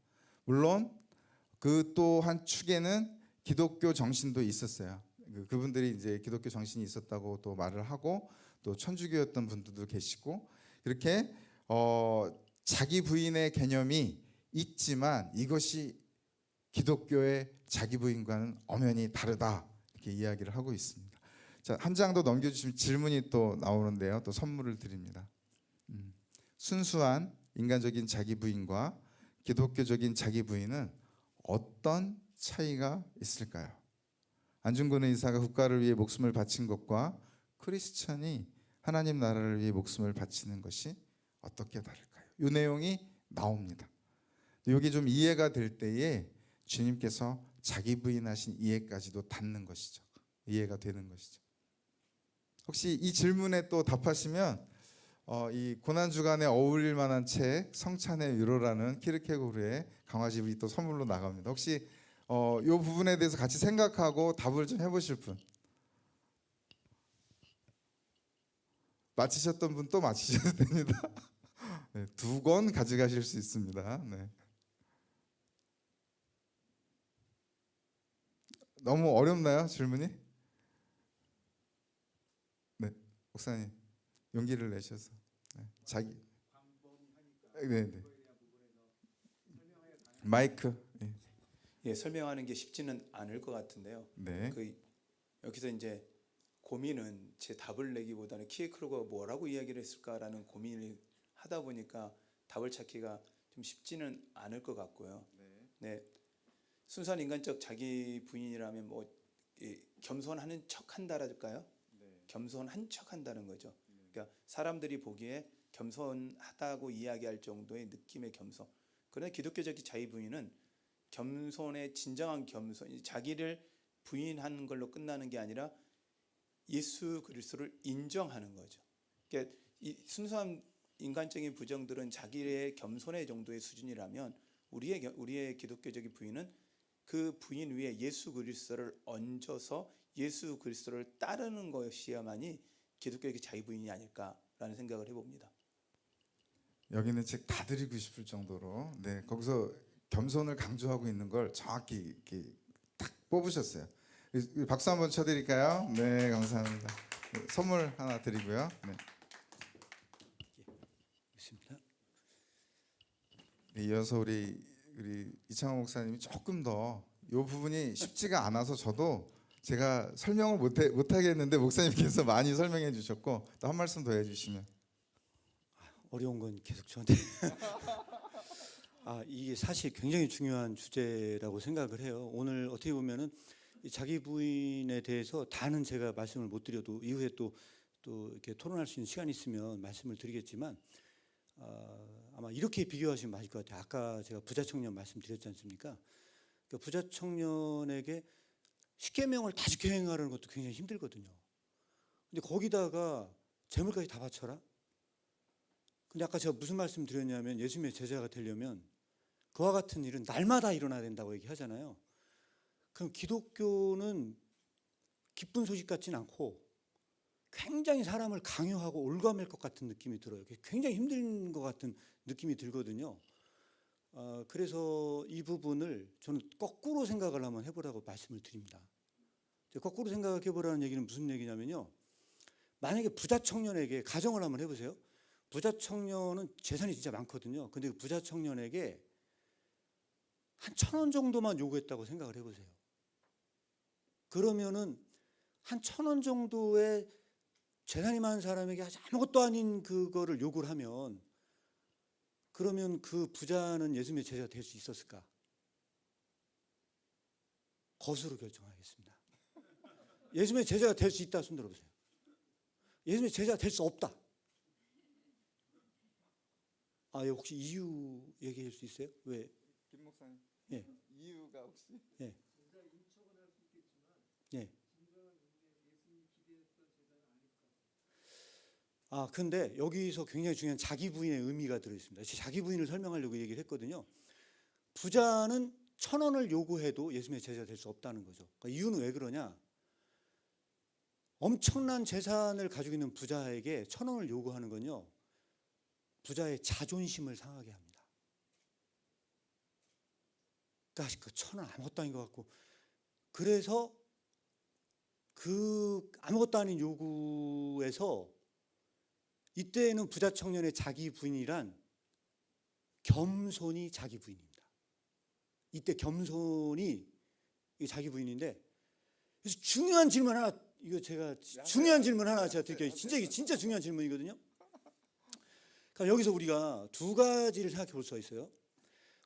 물론 그 또 한 축에는 기독교 정신도 있었어요. 그분들이 이제 기독교 정신이 있었다고 또 말을 하고 또 천주교였던 분들도 계시고 그렇게 자기 부인의 개념이 있지만 이것이 기독교의 자기 부인과는 엄연히 다르다 이렇게 이야기를 하고 있습니다. 자, 한 장 더 넘겨주시면 질문이 또 나오는데요. 또 선물을 드립니다. 순수한 인간적인 자기 부인과 기독교적인 자기 부인은 어떤 차이가 있을까요? 안중근 의사가 국가를 위해 목숨을 바친 것과 크리스천이 하나님 나라를 위해 목숨을 바치는 것이 어떻게 다를까요? 이 내용이 나옵니다. 여기 좀 이해가 될 때에 주님께서 자기 부인하신 이해까지도 닿는 것이죠. 이해가 되는 것이죠. 혹시 이 질문에 또 답하시면 이 고난주간에 어울릴 만한 책 성찬의 위로라는 키르케고르의 강화집이 또 선물로 나갑니다. 혹시 이 부분에 대해서 같이 생각하고 답을 좀 해보실 분? 맞히셨던 분 또 맞히셔도 됩니다. 네, 2권 가져가실 수 있습니다. 네. 너무 어렵나요, 질문이? 네, 목사님 용기를 내셔서 자기 네. 마이크 예, 설명하는 게 쉽지는 않을 것 같은데요. 네. 여기서 이제 고민은 제 답을 내기보다는 키에크로가 뭐라고 이야기를 했을까라는 고민을 하다 보니까 답을 찾기가 좀 쉽지는 않을 것 같고요. 네, 순수한 인간적 자기 부인이라면 겸손하는 척한다랄까요? 겸손한 척한다는 거죠. 그러니까 사람들이 보기에 겸손하다고 이야기할 정도의 느낌의 겸손. 그러나 기독교적 자기 부인은 겸손의 진정한 겸손, 자기를 부인하는 걸로 끝나는 게 아니라 예수 그리스도를 인정하는 거죠. 그러니까 이 순수한 인간적인 부정들은 자기의 겸손의 정도의 수준이라면 우리의 기독교적인 부인은 그 부인 위에 예수 그리스도를 얹어서 예수 그리스도를 따르는 것이야만이 기독교의 자기 부인이 아닐까라는 생각을 해봅니다. 여기는 책 다 드리고 싶을 정도로 네, 거기서 겸손을 강조하고 있는 걸 정확히 이렇게 딱 뽑으셨어요. 박수 한번 쳐드릴까요? 네, 감사합니다. 네, 선물 하나 드리고요. 네. 있습니다. 네, 이어서 우리 이창호 목사님이 조금 더 이 부분이 쉽지가 않아서 저도 제가 설명을 못 하겠는데 목사님께서 많이 설명해 주셨고 또 한 말씀 더 해주시면. 어려운 건 계속 저한테. 이게 사실 굉장히 중요한 주제라고 생각을 해요. 오늘 어떻게 보면은 이 자기 부인에 대해서 다는 제가 말씀을 못 드려도 이후에 또 이렇게 토론할 수 있는 시간이 있으면 말씀을 드리겠지만 아마 이렇게 비교하시면 맞을 것 같아요. 아까 제가 부자 청년 말씀드렸지 않습니까? 그러니까 부자 청년에게 십계명을 다 지켜 행하는 것도 굉장히 힘들거든요. 근데 거기다가 재물까지 다 바쳐라? 근데 아까 제가 무슨 말씀 드렸냐면 예수님의 제자가 되려면 그와 같은 일은 날마다 일어나야 된다고 얘기하잖아요. 그럼 기독교는 기쁜 소식 같지는 않고 굉장히 사람을 강요하고 올가맬 것 같은 느낌이 들어요. 굉장히 힘든 것 같은 느낌이 들거든요. 그래서 이 부분을 저는 거꾸로 생각을 한번 해보라고 말씀을 드립니다. 거꾸로 생각해보라는 얘기는 무슨 얘기냐면요. 만약에 부자 청년에게 가정을 한번 해보세요. 부자 청년은 재산이 진짜 많거든요. 근데 그 부자 청년에게 한 1,000원 정도만 요구했다고 생각을 해보세요. 그러면은 한 1,000원 정도의 재산이 많은 사람에게 아무것도 아닌 그거를 요구를 하면 그러면 그 부자는 예수님의 제자가 될 수 있었을까? 것으로 결정하겠습니다. 예수님의 제자가 될 수 있다 손 들어보세요. 예수님의 제자가 될 수 없다. 혹시 이유 얘기할 수 있어요? 왜? 김 목사님. 예. 이유가 혹시? 예. 예. 근데 여기서 굉장히 중요한 자기 부인의 의미가 들어있습니다. 자기 부인을 설명하려고 얘기를 했거든요. 부자는 1,000원을 요구해도 예수님의 제자가 될 수 없다는 거죠. 그러니까 이유는 왜 그러냐? 엄청난 재산을 가지고 있는 부자에게 1,000원을 요구하는 건요. 부자의 자존심을 상하게 합니다. 그러니까 그 1,000원 아무것도 아닌 것 같고, 그래서 그 아무것도 아닌 요구에서 이때는 부자 청년의 자기 부인이란 겸손이 자기 부인입니다. 이때 겸손이 자기 부인인데, 그래서 중요한 질문 하나, 이거 제가 중요한 질문 하나 제가 드릴게요. 진짜 이게 진짜 중요한 질문이거든요. 그러니까 여기서 우리가 두 가지를 생각해 볼 수가 있어요.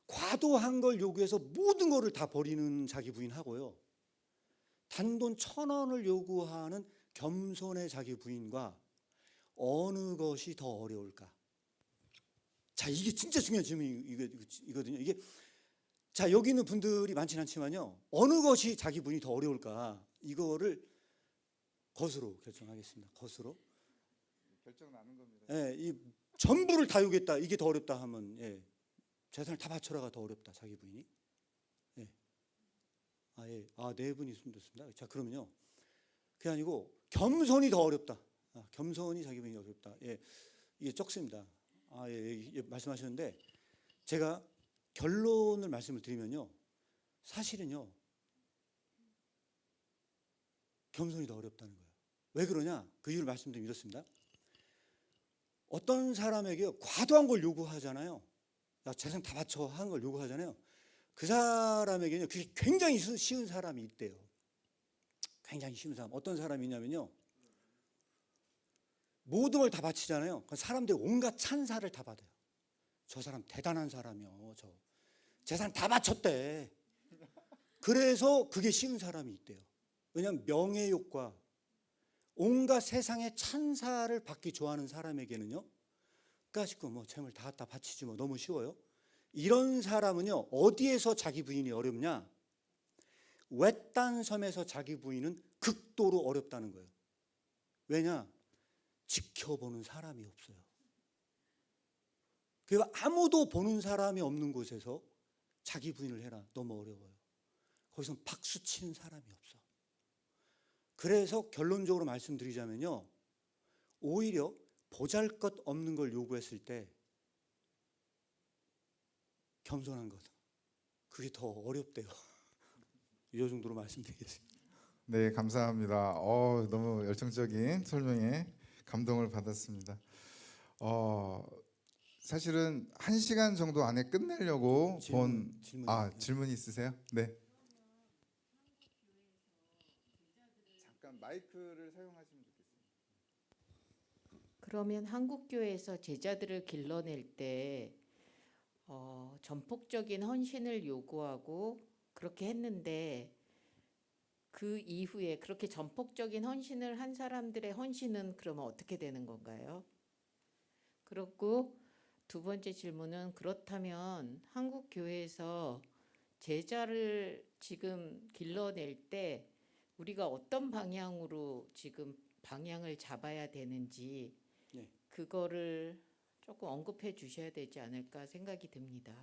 과도한 걸 요구해서 모든 거를 다 버리는 자기 부인하고요, 단돈 1,000원을 요구하는 겸손의 자기 부인과 어느 것이 더 어려울까? 자, 이게 진짜 중요한 질문이거든요. 이게, 자, 여기 있는 분들이 많지는 않지만요, 어느 것이 자기 부인이 더 어려울까? 이거를 것으로 결정하겠습니다. 것으로. 결정 나는 겁니다. 예, 이 전부를 다 요구했다, 이게 더 어렵다 하면, 예, 재산을 다 바쳐라가 더 어렵다, 자기 부인이. 예. 예. 네 분이 손들었습니다. 자, 그러면요, 그게 아니고 겸손이 더 어렵다. 겸손이 자기 부인이 어렵다. 예, 이게 적습니다. 예, 말씀하셨는데, 제가 결론을 말씀을 드리면요, 사실은요, 겸손이 더 어렵다는 거예요. 왜 그러냐? 그 이유를 말씀드리면 이렇습니다. 어떤 사람에게 과도한 걸 요구하잖아요. 야, 재산 다 바쳐 하는 걸 요구하잖아요. 그 사람에게는 그게 굉장히 쉬운 사람이 있대요. 굉장히 쉬운 사람. 어떤 사람이 있냐면요, 모든 걸 다 바치잖아요. 그 사람들이 온갖 찬사를 다 받아요. 저 사람 대단한 사람이요. 저 재산 다 바쳤대. 그래서 그게 쉬운 사람이 있대요. 왜냐하면 명예욕과 온갖 세상의 찬사를 받기 좋아하는 사람에게는요, 까짓거 뭐 재물 다 갖다 바치지 뭐 너무 쉬워요. 이런 사람은요, 어디에서 자기 부인이 어렵냐? 외딴 섬에서 자기 부인은 극도로 어렵다는 거예요. 왜냐? 지켜보는 사람이 없어요. 그래서 아무도 보는 사람이 없는 곳에서 자기 부인을 해라, 너무 어려워요. 거기서 박수 치는 사람이 없어. 그래서 결론적으로 말씀드리자면요, 오히려 보잘것없는 걸 요구했을 때 겸손한 것, 그게 더 어렵대요. 이 정도로 말씀드리겠습니다. 네, 감사합니다. 너무 열정적인 설명에 감동을 받았습니다. 사실은 1시간 정도 안에 끝내려고 질문이 있으세요? 네. 잠깐 마이크를 사용하시면 좋겠습니다. 그러면 한국교회에서 제자들을 길러낼 때 전폭적인 헌신을 요구하고 그렇게 했는데, 그 이후에 그렇게 전폭적인 헌신을 한 사람들의 헌신은 그러면 어떻게 되는 건가요? 그렇고 두 번째 질문은, 그렇다면 한국 교회에서 제자를 지금 길러낼 때 우리가 어떤 방향으로 지금 방향을 잡아야 되는지, 네. 그거를 조금 언급해 주셔야 되지 않을까 생각이 듭니다.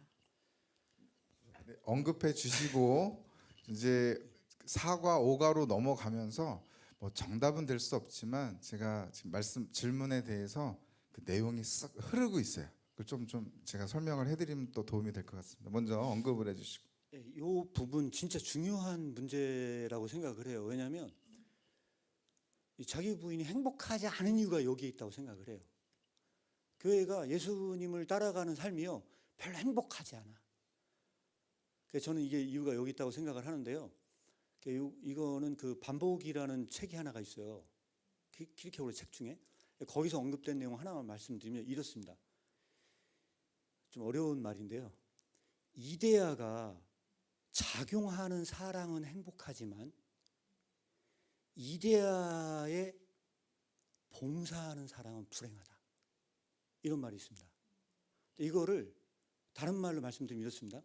네, 언급해 주시고 이제 4과 5가로 넘어가면서 뭐 정답은 될 수 없지만 제가 지금 질문에 대해서 그 내용이 싹 흐르고 있어요. 그걸 좀 제가 설명을 해드리면 또 도움이 될 것 같습니다. 먼저 언급을 해주시고. 이 부분 진짜 중요한 문제라고 생각을 해요. 왜냐하면 이 자기 부인이 행복하지 않은 이유가 여기에 있다고 생각을 해요. 교회가 예수님을 따라가는 삶이요, 별로 행복하지 않아. 그래서 저는 이게 이유가 여기 있다고 생각을 하는데요. 이거는 그 반복이라는 책이 하나가 있어요. 키르케고르 책 중에. 거기서 언급된 내용 하나만 말씀드리면 이렇습니다. 좀 어려운 말인데요. 이데아가 작용하는 사랑은 행복하지만 이데아에 봉사하는 사랑은 불행하다. 이런 말이 있습니다. 이거를 다른 말로 말씀드리면 이렇습니다.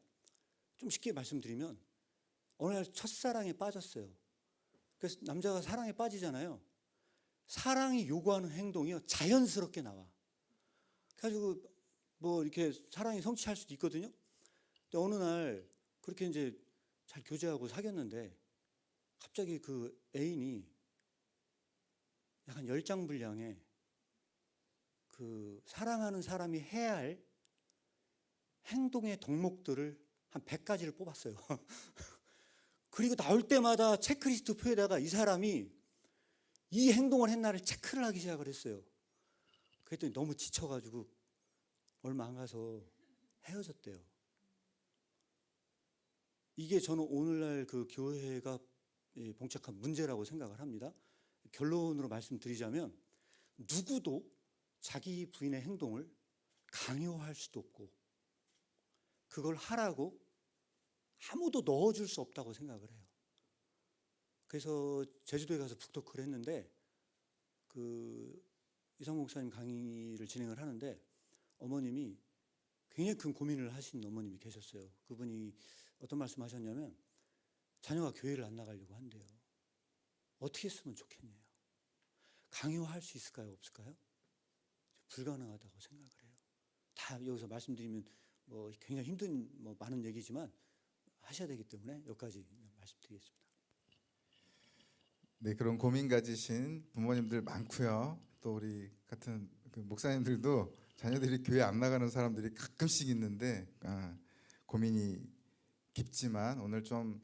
좀 쉽게 말씀드리면, 어느 날 첫사랑에 빠졌어요. 그래서 남자가 사랑에 빠지잖아요. 사랑이 요구하는 행동이요, 자연스럽게 나와. 그래가지고 뭐 이렇게 사랑이 성취할 수도 있거든요. 근데 어느 날 그렇게 이제 잘 교제하고 사귀었는데 갑자기 그 애인이 약간 열장불량에 그 사랑하는 사람이 해야 할 행동의 덕목들을 한 100가지를 뽑았어요. 그리고 나올 때마다 체크리스트 표에다가 이 사람이 이 행동을 했나를 체크를 하기 시작을 했어요. 그랬더니 너무 지쳐가지고 얼마 안 가서 헤어졌대요. 이게 저는 오늘날 그 교회가 봉착한 문제라고 생각을 합니다. 결론으로 말씀드리자면 누구도 자기 부인의 행동을 강요할 수도 없고 그걸 하라고 아무도 넣어줄 수 없다고 생각을 해요. 그래서 제주도에 가서 북토크를 했는데 그 이상무 목사님 강의를 진행을 하는데 어머님이 굉장히 큰 고민을 하신 어머님이 계셨어요. 그분이 어떤 말씀하셨냐면 자녀가 교회를 안 나가려고 한대요. 어떻게 했으면 좋겠네요. 강요할 수 있을까요? 없을까요? 불가능하다고 생각을 해요. 다 여기서 말씀드리면 뭐 굉장히 힘든 뭐 많은 얘기지만 하셔야 되기 때문에 여기까지 말씀드리겠습니다. 네, 그런 고민 가지신 부모님들 많고요. 또 우리 같은 그 목사님들도 자녀들이 교회 안 나가는 사람들이 가끔씩 있는데 고민이 깊지만 오늘 좀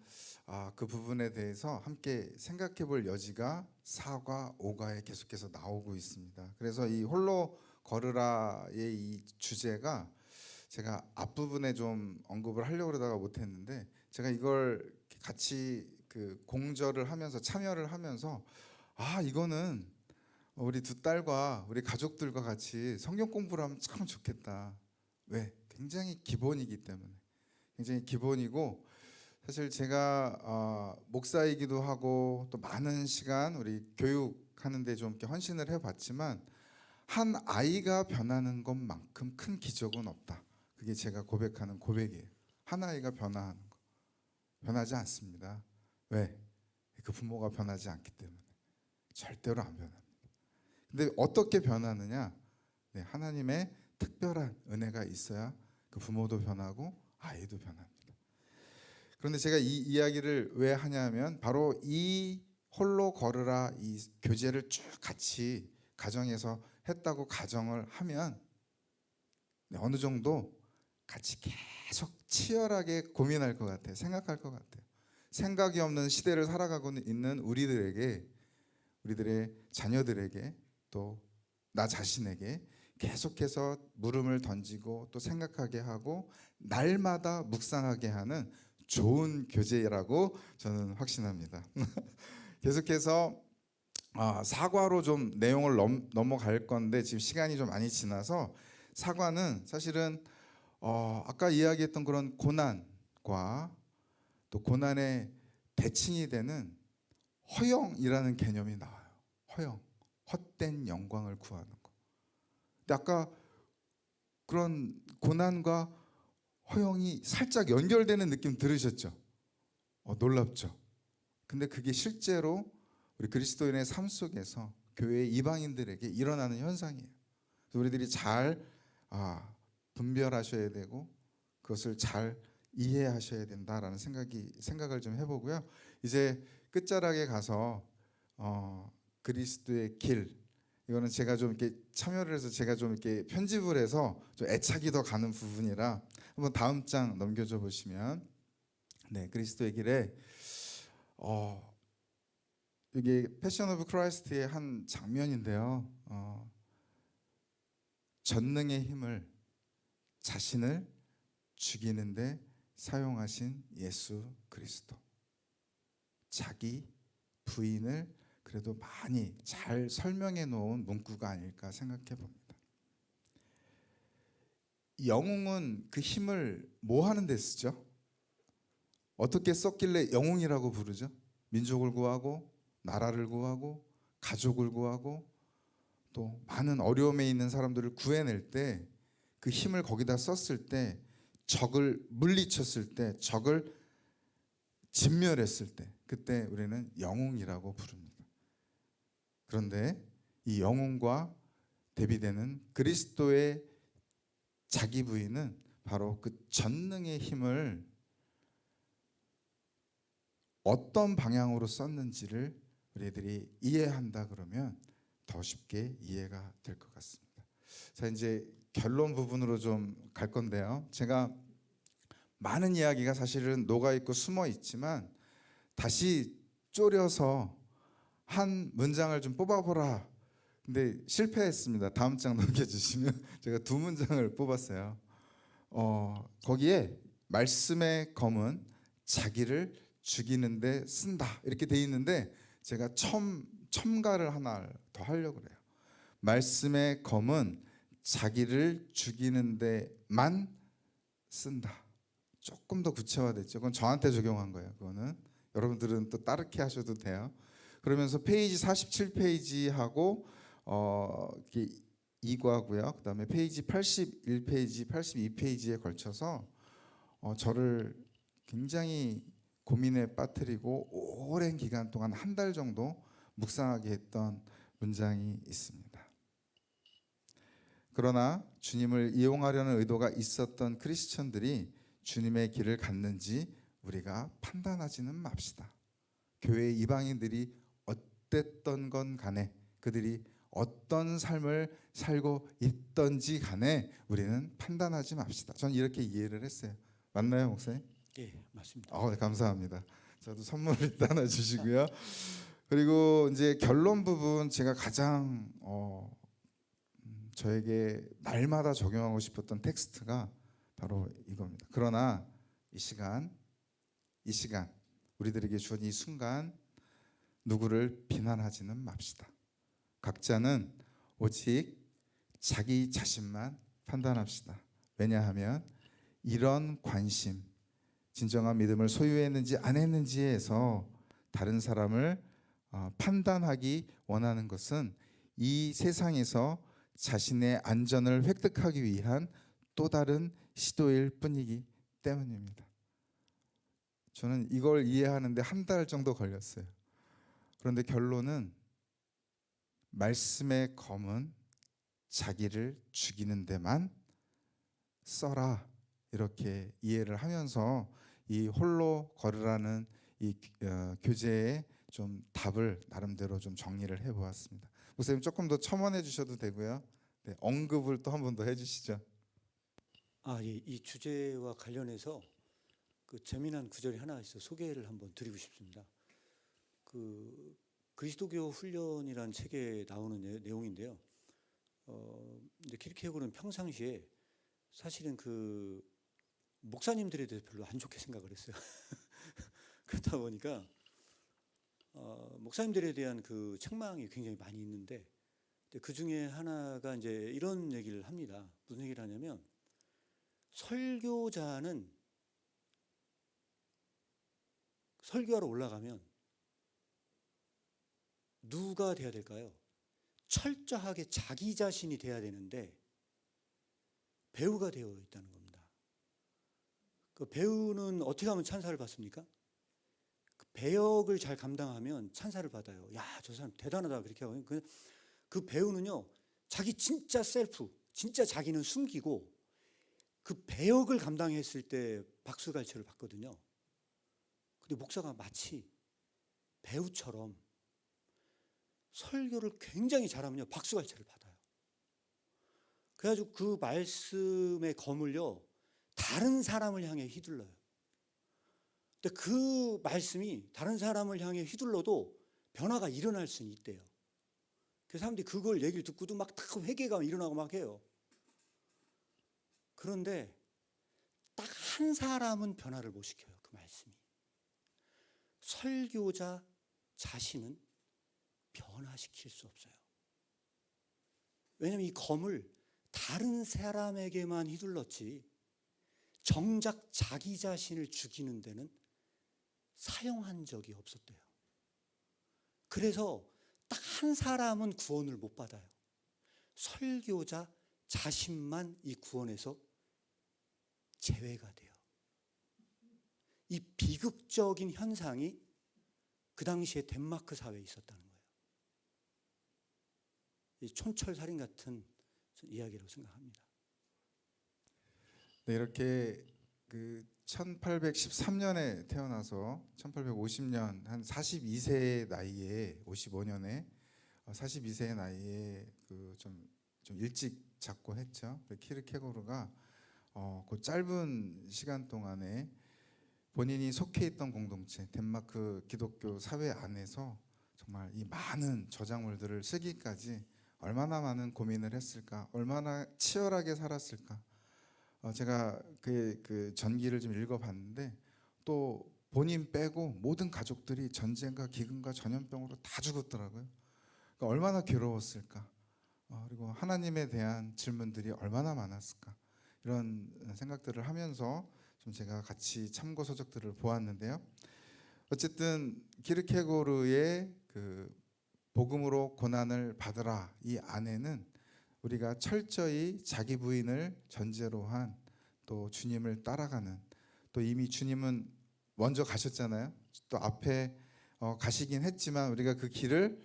그 부분에 대해서 함께 생각해 볼 여지가 4과 5과에 계속해서 나오고 있습니다. 그래서 이 홀로 걸으라의 이 주제가 제가 앞부분에 좀 언급을 하려고 그러다가 못했는데 제가 이걸 같이 그 공절을 하면서 참여를 하면서 이거는 우리 두 딸과 우리 가족들과 같이 성경 공부를 하면 참 좋겠다. 왜? 굉장히 기본이기 때문에. 굉장히 기본이고 사실 제가 목사이기도 하고 또 많은 시간 우리 교육하는 데 좀 이렇게 헌신을 해봤지만 한 아이가 변하는 것만큼 큰 기적은 없다. 그게 제가 고백하는 고백이에요. 한 아이가 변화하는 거. 변하지 않습니다. 왜? 그 부모가 변하지 않기 때문에. 절대로 안 변합니다. 근데 어떻게 변하느냐? 네, 하나님의 특별한 은혜가 있어야 그 부모도 변하고 아이도 변합니다. 그런데 제가 이 이야기를 왜 하냐면 바로 이 홀로 걸으라 이 교제를 쭉 같이 가정에서 했다고 가정을 하면 어느 정도 같이 계속 치열하게 고민할 것 같아요. 생각할 것 같아요. 생각이 없는 시대를 살아가고 있는 우리들에게, 우리들의 자녀들에게 또 나 자신에게 계속해서 물음을 던지고 또 생각하게 하고 날마다 묵상하게 하는 좋은 교제라고 저는 확신합니다. 계속해서 사과로 좀 내용을 넘어갈 건데 지금 시간이 좀 많이 지나서 사과는 사실은 아까 이야기했던 그런 고난과 또 고난의 대칭이 되는 허영이라는 개념이 나와요. 허영, 헛된 영광을 구하는 거. 근데 아까 그런 고난과 허영이 살짝 연결되는 느낌 들으셨죠? 놀랍죠? 근데 그게 실제로 우리 그리스도인의 삶 속에서 교회 이방인들에게 일어나는 현상이에요. 그래서 우리들이 잘 분별하셔야 되고 그것을 잘 이해하셔야 된다라는 생각을 좀 해보고요. 이제 끝자락에 가서 그리스도의 길, 이거는 제가 좀 이렇게 참여를 해서 제가 좀 이렇게 편집을 해서 좀 애착이 더 가는 부분이라 한번 다음 장 넘겨줘 보시면, 네, 그리스도의 길에 이게 패션 오브 크라이스트의 한 장면인데요. 전능의 힘을 자신을 죽이는데 사용하신 예수 그리스도, 자기 부인을 그래도 많이 잘 설명해 놓은 문구가 아닐까 생각해 봅니다. 영웅은 그 힘을 뭐 하는 데 쓰죠? 어떻게 썼길래 영웅이라고 부르죠? 민족을 구하고 나라를 구하고 가족을 구하고 또 많은 어려움에 있는 사람들을 구해낼 때 그 힘을 거기다 썼을 때, 적을 물리쳤을 때, 적을 진멸했을 때, 그때 우리는 영웅이라고 부릅니다. 그런데 이 영웅과 대비되는 그리스도의 자기 부인은 바로 그 전능의 힘을 어떤 방향으로 썼는지를 우리들이 이해한다 그러면 더 쉽게 이해가 될 것 같습니다. 자, 이제 결론 부분으로 좀 갈 건데요. 제가 많은 이야기가 사실은 녹아 있고 숨어 있지만 다시 쪼려서 한 문장을 좀 뽑아보라. 근데 실패했습니다. 다음 장 넘겨주시면 제가 두 문장을 뽑았어요. 거기에 말씀의 검은 자기를 죽이는데 쓴다 이렇게 돼 있는데 제가 첨가를 하나 더 하려고 그래요. 말씀의 검은 자기를 죽이는 데만 쓴다. 조금 더 구체화됐죠. 그건 저한테 적용한 거예요. 그거는 여러분들은 또 따르게 하셔도 돼요. 그러면서 페이지 47페이지하고 이거하고요. 그다음에 페이지 81페이지, 82페이지에 걸쳐서 저를 굉장히 고민에 빠뜨리고 오랜 기간 동안 한 달 정도 묵상하게 했던 문장이 있습니다. 그러나 주님을 이용하려는 의도가 있었던 크리스천들이 주님의 길을 갔는지 우리가 판단하지는 맙시다. 교회 이방인들이 어땠던 건 간에 그들이 어떤 삶을 살고 있던지 간에 우리는 판단하지 맙시다. 저는 이렇게 이해를 했어요. 맞나요, 목사님? 예, 맞습니다. 네, 감사합니다. 저도 선물을 일단 하나 주시고요. 그리고 이제 결론 부분 제가 가장 저에게 날마다 적용하고 싶었던 텍스트가 바로 이겁니다. 그러나 이 시간 우리들에게 주어진 이 순간 누구를 비난하지는 맙시다. 각자는 오직 자기 자신만 판단합시다. 왜냐하면 이런 관심, 진정한 믿음을 소유했는지 안 했는지에서 다른 사람을 판단하기 원하는 것은 이 세상에서 자신의 안전을 획득하기 위한 또 다른 시도일 뿐이기 때문입니다. 저는 이걸 이해하는데 한 달 정도 걸렸어요. 그런데 결론은 말씀의 검은 자기를 죽이는 데만 써라 이렇게 이해를 하면서 이 홀로 걸으라는 이 교재에 좀 답을 나름대로 좀 정리를 해보았습니다. 목사님 조금 더 첨언해 주셔도 되고요. 네, 언급을 또 한 번 더 해주시죠. 예, 이 주제와 관련해서 그 재미난 구절이 하나 있어 소개를 한번 드리고 싶습니다. 그 그리스도교 훈련이라는 책에 나오는 내용인데요. 이제 키르케고르는 평상시에 사실은 그 목사님들에 대해서 별로 안 좋게 생각을 했어요. 그렇다 보니까 목사님들에 대한 그 책망이 굉장히 많이 있는데 그 중에 하나가 이제 이런 얘기를 합니다. 무슨 얘기를 하냐면 설교자는 설교하러 올라가면 누가 돼야 될까요? 철저하게 자기 자신이 돼야 되는데 배우가 되어 있다는 겁니다. 그 배우는 어떻게 하면 찬사를 받습니까? 그 배역을 잘 감당하면 찬사를 받아요. 야, 저 사람 대단하다 그렇게 하고 그 배우는요 자기 진짜 셀프, 진짜 자기는 숨기고 그 배역을 감당했을 때 박수갈채를 받거든요. 근데 목사가 마치 배우처럼 설교를 굉장히 잘하면요 박수갈채를 받아요. 그래가지고 그 말씀의 검을요 다른 사람을 향해 휘둘러요. 근데 그 말씀이 다른 사람을 향해 휘둘러도 변화가 일어날 수는 있대요. 그 사람들이 그걸 얘기를 듣고도 막 회개가 일어나고 막 해요. 그런데 딱 한 사람은 변화를 못 시켜요. 그 말씀이. 설교자 자신은 변화시킬 수 없어요. 왜냐하면 이 검을 다른 사람에게만 휘둘렀지 정작 자기 자신을 죽이는 데는 사용한 적이 없었대요. 그래서 딱 한 사람은 구원을 못 받아요. 설교자 자신만 이 구원에서 제외가 돼요. 이 비극적인 현상이 그 당시에 덴마크 사회에 있었다는 거예요. 이 촌철살인 같은 이야기라고 생각합니다. 네, 이렇게 그 1813년에 태어나서 1850년 한 42세의 나이에 55년에 42세의 나이에 그 좀 일찍 작고했죠. 키르케고르가 그 짧은 시간 동안에 본인이 속해 있던 공동체 덴마크 기독교 사회 안에서 정말 이 많은 저작물들을 쓰기까지 얼마나 많은 고민을 했을까, 얼마나 치열하게 살았을까. 제가 그 전기를 좀 읽어봤는데 또 본인 빼고 모든 가족들이 전쟁과 기근과 전염병으로 다 죽었더라고요. 그러니까 얼마나 괴로웠을까. 그리고 하나님에 대한 질문들이 얼마나 많았을까. 이런 생각들을 하면서 좀 제가 같이 참고 서적들을 보았는데요. 어쨌든 키르케고르의 그 복음으로 고난을 받으라 이 안에는 우리가 철저히 자기 부인을 전제로 한 또 주님을 따라가는, 또 이미 주님은 먼저 가셨잖아요. 또 앞에 가시긴 했지만 우리가 그 길을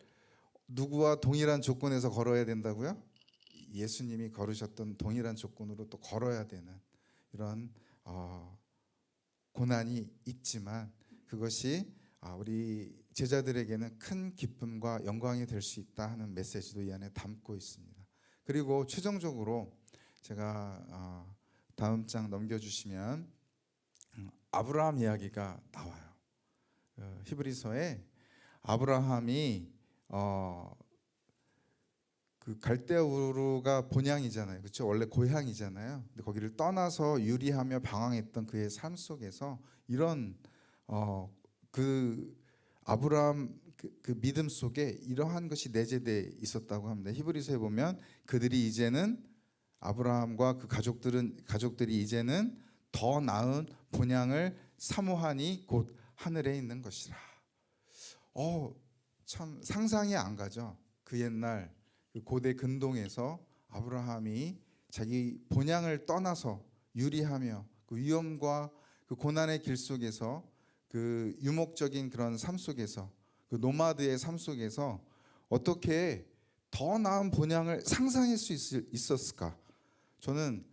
누구와 동일한 조건에서 걸어야 된다고요? 예수님이 걸으셨던 동일한 조건으로 또 걸어야 되는 이런 고난이 있지만 그것이 우리 제자들에게는 큰 기쁨과 영광이 될 수 있다 하는 메시지도 이 안에 담고 있습니다. 그리고 최종적으로 제가 다음 장 넘겨주시면 아브라함 이야기가 나와요. 히브리서에 아브라함이 그 갈대아 우르가 본향이잖아요. 그렇죠? 원래 고향이잖아요. 근데 거기를 떠나서 유리하며 방황했던 그의 삶 속에서 이런 그 아브라함 그 믿음 속에 이러한 것이 내재되어 있었다고 합니다. 히브리서에 보면 그들이 이제는 아브라함과 그 가족들이 이제는 더 나은 본향을 사모하니 곧 하늘에 있는 것이라. 참 상상이 안 가죠. 그 옛날 그 고대 근동에서 아브라함이 자기 본향을 떠나서 유리하며 그 위험과 그 고난의 길 속에서 그 유목적인 그런 삶 속에서 그 노마드의 삶 속에서 어떻게 더 나은 본향을 상상할 수 있었을까? 저는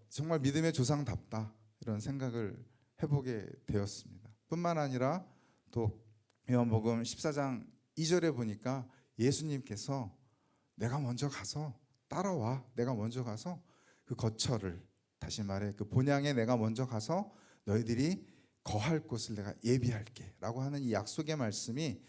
정말 믿음의 조상답다 이런 생각을 해보게 되었습니다. 뿐만 아니라 또 요한복음 14장 2절에 보니까 예수님께서 내가 먼저 가서 따라와, 내가 먼저 가서 그 거처를, 다시 말해 그 본향에 내가 먼저 가서 너희들이 거할 곳을 내가 예비할게 라고 하는 이 약속의 말씀이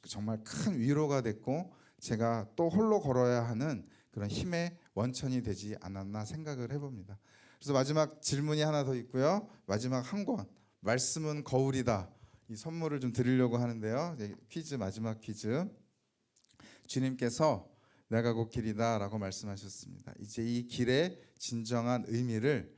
정말 큰 위로가 됐고 제가 또 홀로 걸어야 하는 그런 힘의 원천이 되지 않았나 생각을 해봅니다. 그래서 마지막 질문이 하나 더 있고요. 마지막 한 권, 말씀은 거울이다. 이 선물을 좀 드리려고 하는데요. 퀴즈, 마지막 퀴즈. 주님께서 내가 곧 길이다 라고 말씀하셨습니다. 이제 이 길의 진정한 의미를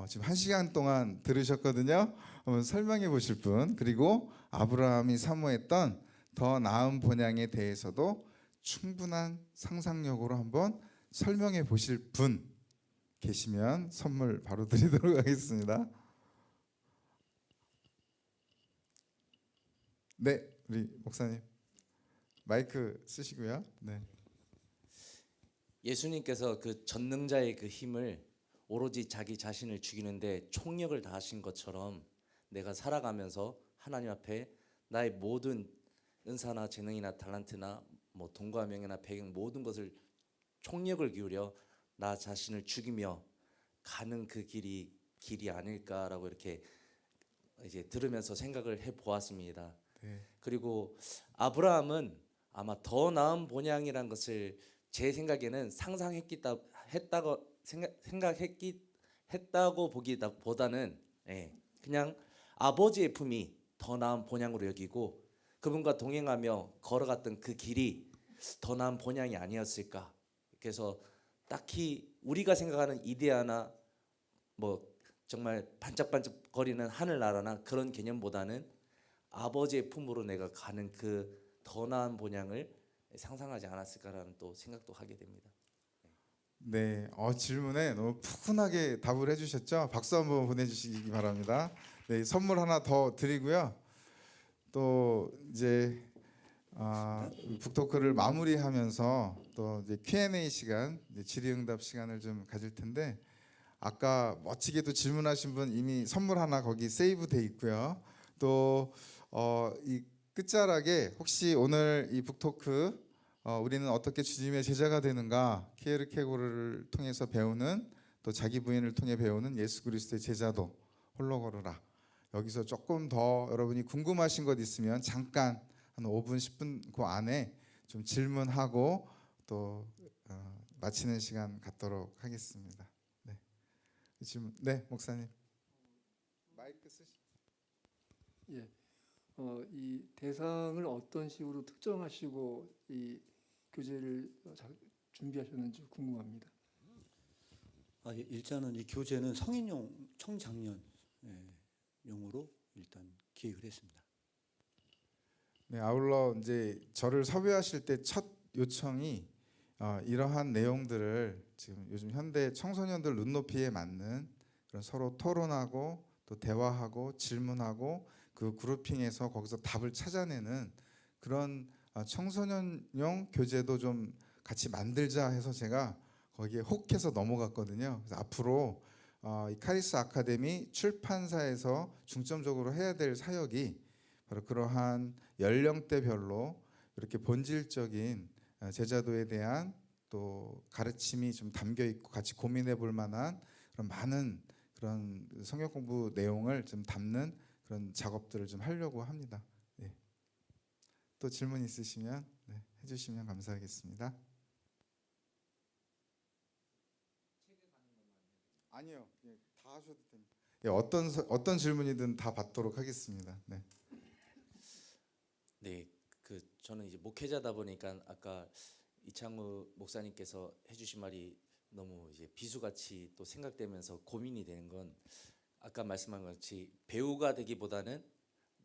지금 1시간 동안 들으셨거든요. 한번 설명해 보실 분, 그리고 아브라함이 사모했던 더 나은 본향에 대해서도 충분한 상상력으로 한번 설명해 보실 분 계시면 선물 바로 드리도록 하겠습니다. 네, 우리 목사님 마이크 쓰시고요. 네. 예수님께서 그 전능자의 그 힘을 오로지 자기 자신을 죽이는데 총력을 다하신 것처럼 내가 살아가면서 하나님 앞에 나의 모든 은사나 재능이나 달란트나 뭐 돈과 명예나 배경 모든 것을 총력을 기울여 나 자신을 죽이며 가는 그 길이 아닐까라고 이렇게 이제 들으면서 생각을 해 보았습니다. 네. 그리고 아브라함은 아마 더 나은 본향이란 것을 제 생각에는 생각했다고 보기보다는 그냥 아버지의 품이 더 나은 본향으로 여기고 그분과 동행하며 걸어갔던 그 길이 더 나은 본향이 아니었을까. 그래서 딱히 우리가 생각하는 이데아나 뭐 정말 반짝반짝거리는 하늘나라나 그런 개념보다는 아버지의 품으로 내가 가는 그 더 나은 본향을 상상하지 않았을까라는 또 생각도 하게 됩니다. 네, 질문에 너무 푸근하게 답을 해주셨죠? 박수 한번 보내주시기 바랍니다. 네, 선물 하나 더 드리고요. 또 이제 북토크를 마무리하면서 또 이제 Q&A 시간, 질의응답 시간을 좀 가질 텐데 아까 멋지게도 질문하신 분 이미 선물 하나 거기 세이브돼 있고요. 또 이 끝자락에 혹시 오늘 이 북토크 우리는 어떻게 주님의 제자가 되는가 키에르케고르를 통해서 배우는 또 자기 부인을 통해 배우는 예수 그리스도의 제자도 홀로 걸으라. 여기서 조금 더 여러분이 궁금하신 것 있으면 잠깐 한 5분 10분 그 안에 좀 질문하고 또 마치는 시간 갖도록 하겠습니다. 네, 질문. 네, 목사님. 마이크 쓰시. 예, 이 대상을 어떤 식으로 특정하시고 이 교재를 준비하셨는지 궁금합니다. 일단은 이 교재는 성인용 청장년 용으로 일단 기획을 했습니다. 네, 아울러 이제 저를 섭외하실 때 첫 요청이 이러한 내용들을 지금 요즘 현대 청소년들 눈높이에 맞는 그런 서로 토론하고 또 대화하고 질문하고 그 그룹핑해서 거기서 답을 찾아내는 그런 청소년용 교재도 좀 같이 만들자 해서 제가 거기에 혹해서 넘어갔거든요. 그래서 앞으로 이 카리스 아카데미 출판사에서 중점적으로 해야 될 사역이 바로 그러한 연령대별로 이렇게 본질적인 제자도에 대한 또 가르침이 좀 담겨 있고 같이 고민해 볼 만한 그런 많은 그런 성경 공부 내용을 좀 담는 그런 작업들을 좀 하려고 합니다. 네. 또 질문 있으시면 해주시면 감사하겠습니다. 아니요, 다 하셔도 됩니다. 어떤 질문이든 다 받도록 하겠습니다. 네. 네, 저는 이제 목회자다 보니까 아까 이창우 목사님께서 해주신 말이 너무 이제 비수같이 또 생각되면서 고민이 되는 건 아까 말씀한 것 같이 배우가 되기보다는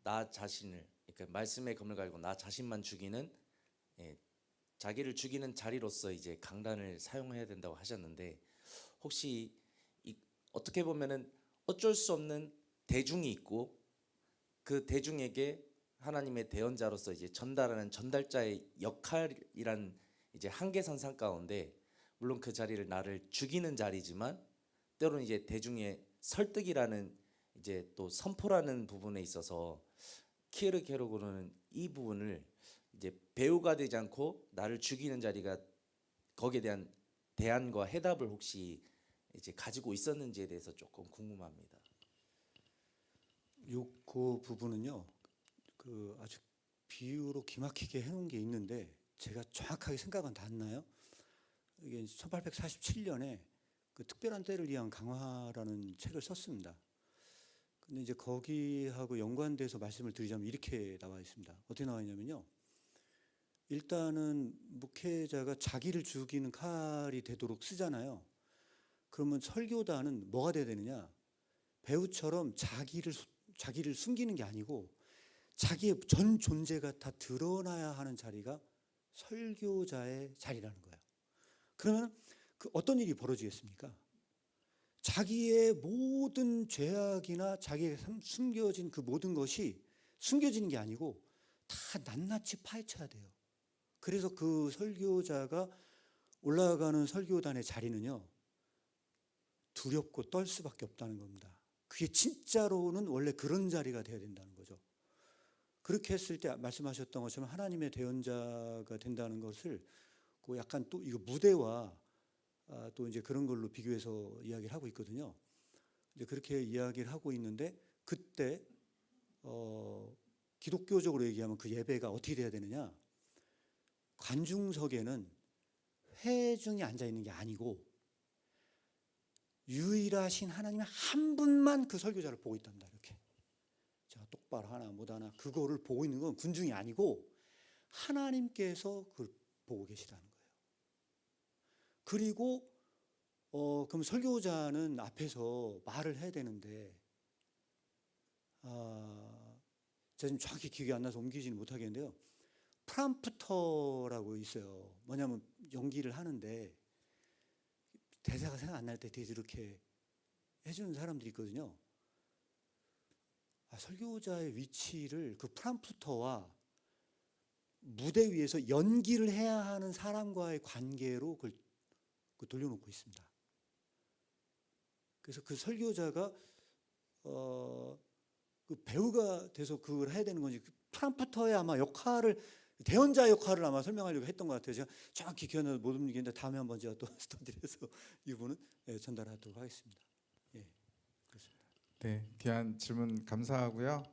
나 자신을, 그러니까 말씀의 검을 갈고 나 자신만 죽이는, 자기를 죽이는 자리로서 이제 강단을 사용해야 된다고 하셨는데, 혹시 어떻게 보면은 어쩔 수 없는 대중이 있고 그 대중에게 하나님의 대언자로서 이제 전달하는 전달자의 역할이란 이제 한계선상 가운데, 물론 그 자리를 나를 죽이는 자리지만 때로는 이제 대중의 설득이라는 이제 또 선포라는 부분에 있어서 키에르케고르는 이 부분을 이제 배우가 되지 않고 나를 죽이는 자리가 거기에 대한 대안과 해답을 혹시 이제 가지고 있었는지에 대해서 조금 궁금합니다. 그 부분은요, 아주 비유로 기막히게 해놓은 게 있는데 제가 정확하게 생각은 다 안 나요. 이게 1847년에 그 특별한 때를 위한 강화라는 책을 썼습니다. 근데 이제 거기하고 연관돼서 말씀을 드리자면 이렇게 나와 있습니다. 어떻게 나와 있냐면요, 일단은 목회자가 자기를 죽이는 칼이 되도록 쓰잖아요. 그러면 설교단은 뭐가 돼야 되느냐? 배우처럼 자기를 숨기는 게 아니고 자기의 전 존재가 다 드러나야 하는 자리가 설교자의 자리라는 거예요. 그러면 어떤 일이 벌어지겠습니까? 자기의 모든 죄악이나 자기의 숨겨진 그 모든 것이 숨겨지는 게 아니고 다 낱낱이 파헤쳐야 돼요. 그래서 그 설교자가 올라가는 설교단의 자리는요, 두렵고 떨 수밖에 없다는 겁니다. 그게 진짜로는 원래 그런 자리가 돼야 된다는 거죠. 그렇게 했을 때 말씀하셨던 것처럼 하나님의 대언자가 된다는 것을 약간 또 이거 무대와 또 이제 그런 걸로 비교해서 이야기를 하고 있거든요. 이제 그렇게 이야기를 하고 있는데, 그때 기독교적으로 얘기하면 그 예배가 어떻게 돼야 되느냐? 관중석에는 회중이 앉아 있는 게 아니고 유일하신 하나님 한 분만 그 설교자를 보고 있답니다. 이렇게 제가 똑바로 하나 못하나 그거를 보고 있는 건 군중이 아니고 하나님께서 그걸 보고 계시다는 거예요. 그리고 그럼 설교자는 앞에서 말을 해야 되는데, 제가 지금 정확히 기억이 안 나서 옮기지는 못하겠는데요, 프람프터라고 있어요. 뭐냐면 연기를 하는데 대사가 생각 안 날 때 뒤에서 이렇게 해주는 사람들이 있거든요. 설교자의 위치를 그 프람프터와 무대 위에서 연기를 해야 하는 사람과의 관계로 그걸 돌려놓고 있습니다. 그래서 그 설교자가 그 배우가 돼서 그걸 해야 되는 건지, 그 프람프터의 아마 역할을 대언자 역할을 아마 설명하려고 했던 것 같아요. 제가 정확히 기억나서 못 움직이는데 다음에 한번 제가 또 스터디를 해서 이 부분은 전달하도록 하겠습니다. 예, 그렇습니다. 네, 귀한 질문 감사하고요.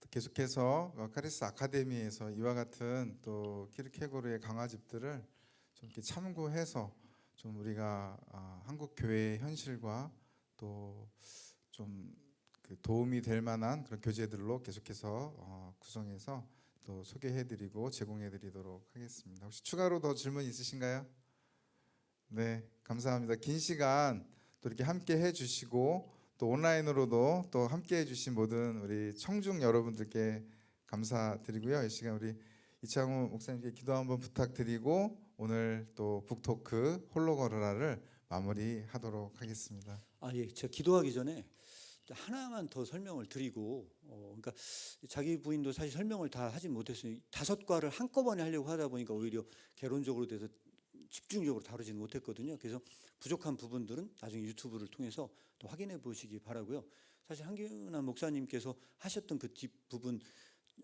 계속해서 카리스 아카데미에서 이와 같은 또 키르케고르의 강화집들을 좀 이렇게 참고해서 좀 우리가 한국 교회의 현실과 또 좀 그 도움이 될 만한 그런 교재들로 계속해서 구성해서 또 소개해드리고 제공해드리도록 하겠습니다. 혹시 추가로 더 질문 있으신가요? 네, 감사합니다. 긴 시간 또 이렇게 함께 해주시고 또 온라인으로도 또 함께 해주신 모든 우리 청중 여러분들께 감사드리고요. 이 시간 우리 이창우 목사님께 기도 한번 부탁드리고 오늘 또 북토크 홀로 걸어라를 마무리하도록 하겠습니다. 예, 제가 기도하기 전에 하나만 더 설명을 드리고, 그러니까 자기 부인도 사실 설명을 다 하진 못했어요. 5과를 한꺼번에 하려고 하다 보니까 오히려 개론적으로 돼서 집중적으로 다루지는 못했거든요. 그래서 부족한 부분들은 나중에 유튜브를 통해서 또 확인해 보시기 바라고요. 사실 한균남 목사님께서 하셨던 그 뒷부분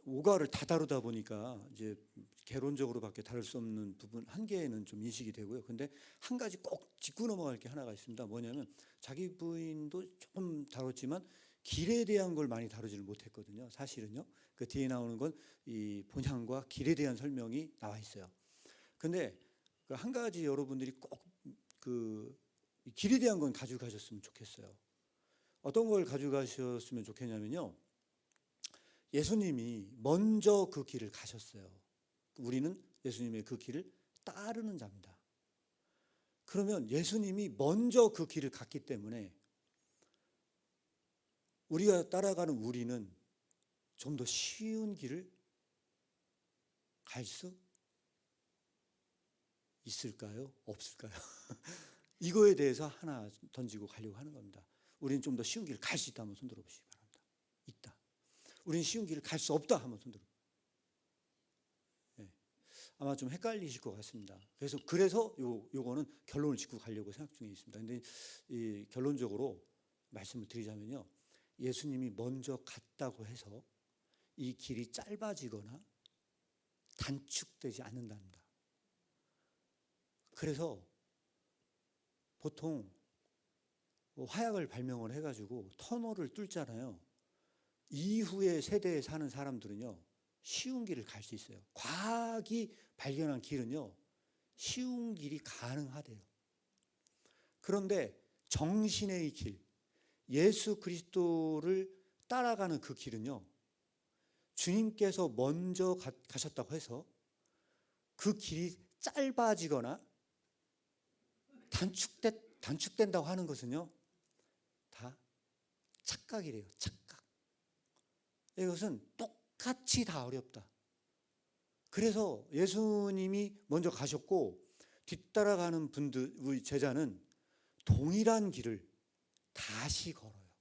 5과를 다 다루다 보니까 이제 개론적으로밖에 다룰 수 없는 부분 한계는 좀 인식이 되고요. 근데 한 가지 꼭 짚고 넘어갈 게 하나가 있습니다. 뭐냐면 자기 부인도 조금 다뤘지만 길에 대한 걸 많이 다루지를 못했거든요. 사실은요. 그 뒤에 나오는 건 이 본향과 길에 대한 설명이 나와 있어요. 근데 그 한 가지 여러분들이 꼭 그 길에 대한 건 가져가셨으면 좋겠어요. 어떤 걸 가져가셨으면 좋겠냐면요. 예수님이 먼저 그 길을 가셨어요. 우리는 예수님의 그 길을 따르는 자입니다. 그러면 예수님이 먼저 그 길을 갔기 때문에 우리가 따라가는 우리는 좀 더 쉬운 길을 갈 수 있을까요? 없을까요? 이거에 대해서 하나 던지고 가려고 하는 겁니다. 우리는 좀 더 쉬운 길을 갈 수 있다 한번 손들어 보시기 바랍니다. 있다. 우리는 쉬운 길을 갈 수 없다 한번 손들어. 네. 아마 좀 헷갈리실 것 같습니다. 그래서 요거는 결론을 짓고 가려고 생각 중에 있습니다. 근데 이 결론적으로 말씀을 드리자면요. 예수님이 먼저 갔다고 해서 이 길이 짧아지거나 단축되지 않는답니다. 그래서 보통 화약을 발명을 해가지고 터널을 뚫잖아요. 이후의 세대에 사는 사람들은요, 쉬운 길을 갈 수 있어요. 과학이 발견한 길은요, 쉬운 길이 가능하대요. 그런데 정신의 길, 예수 그리스도를 따라가는 그 길은요, 주님께서 먼저 가셨다고 해서 그 길이 짧아지거나 단축된다고 하는 것은요, 다 착각이래요. 착각. 이것은 똑같이 다 어렵다. 그래서 예수님이 먼저 가셨고 뒤따라가는 분들, 우리 제자는 동일한 길을 다시 걸어요.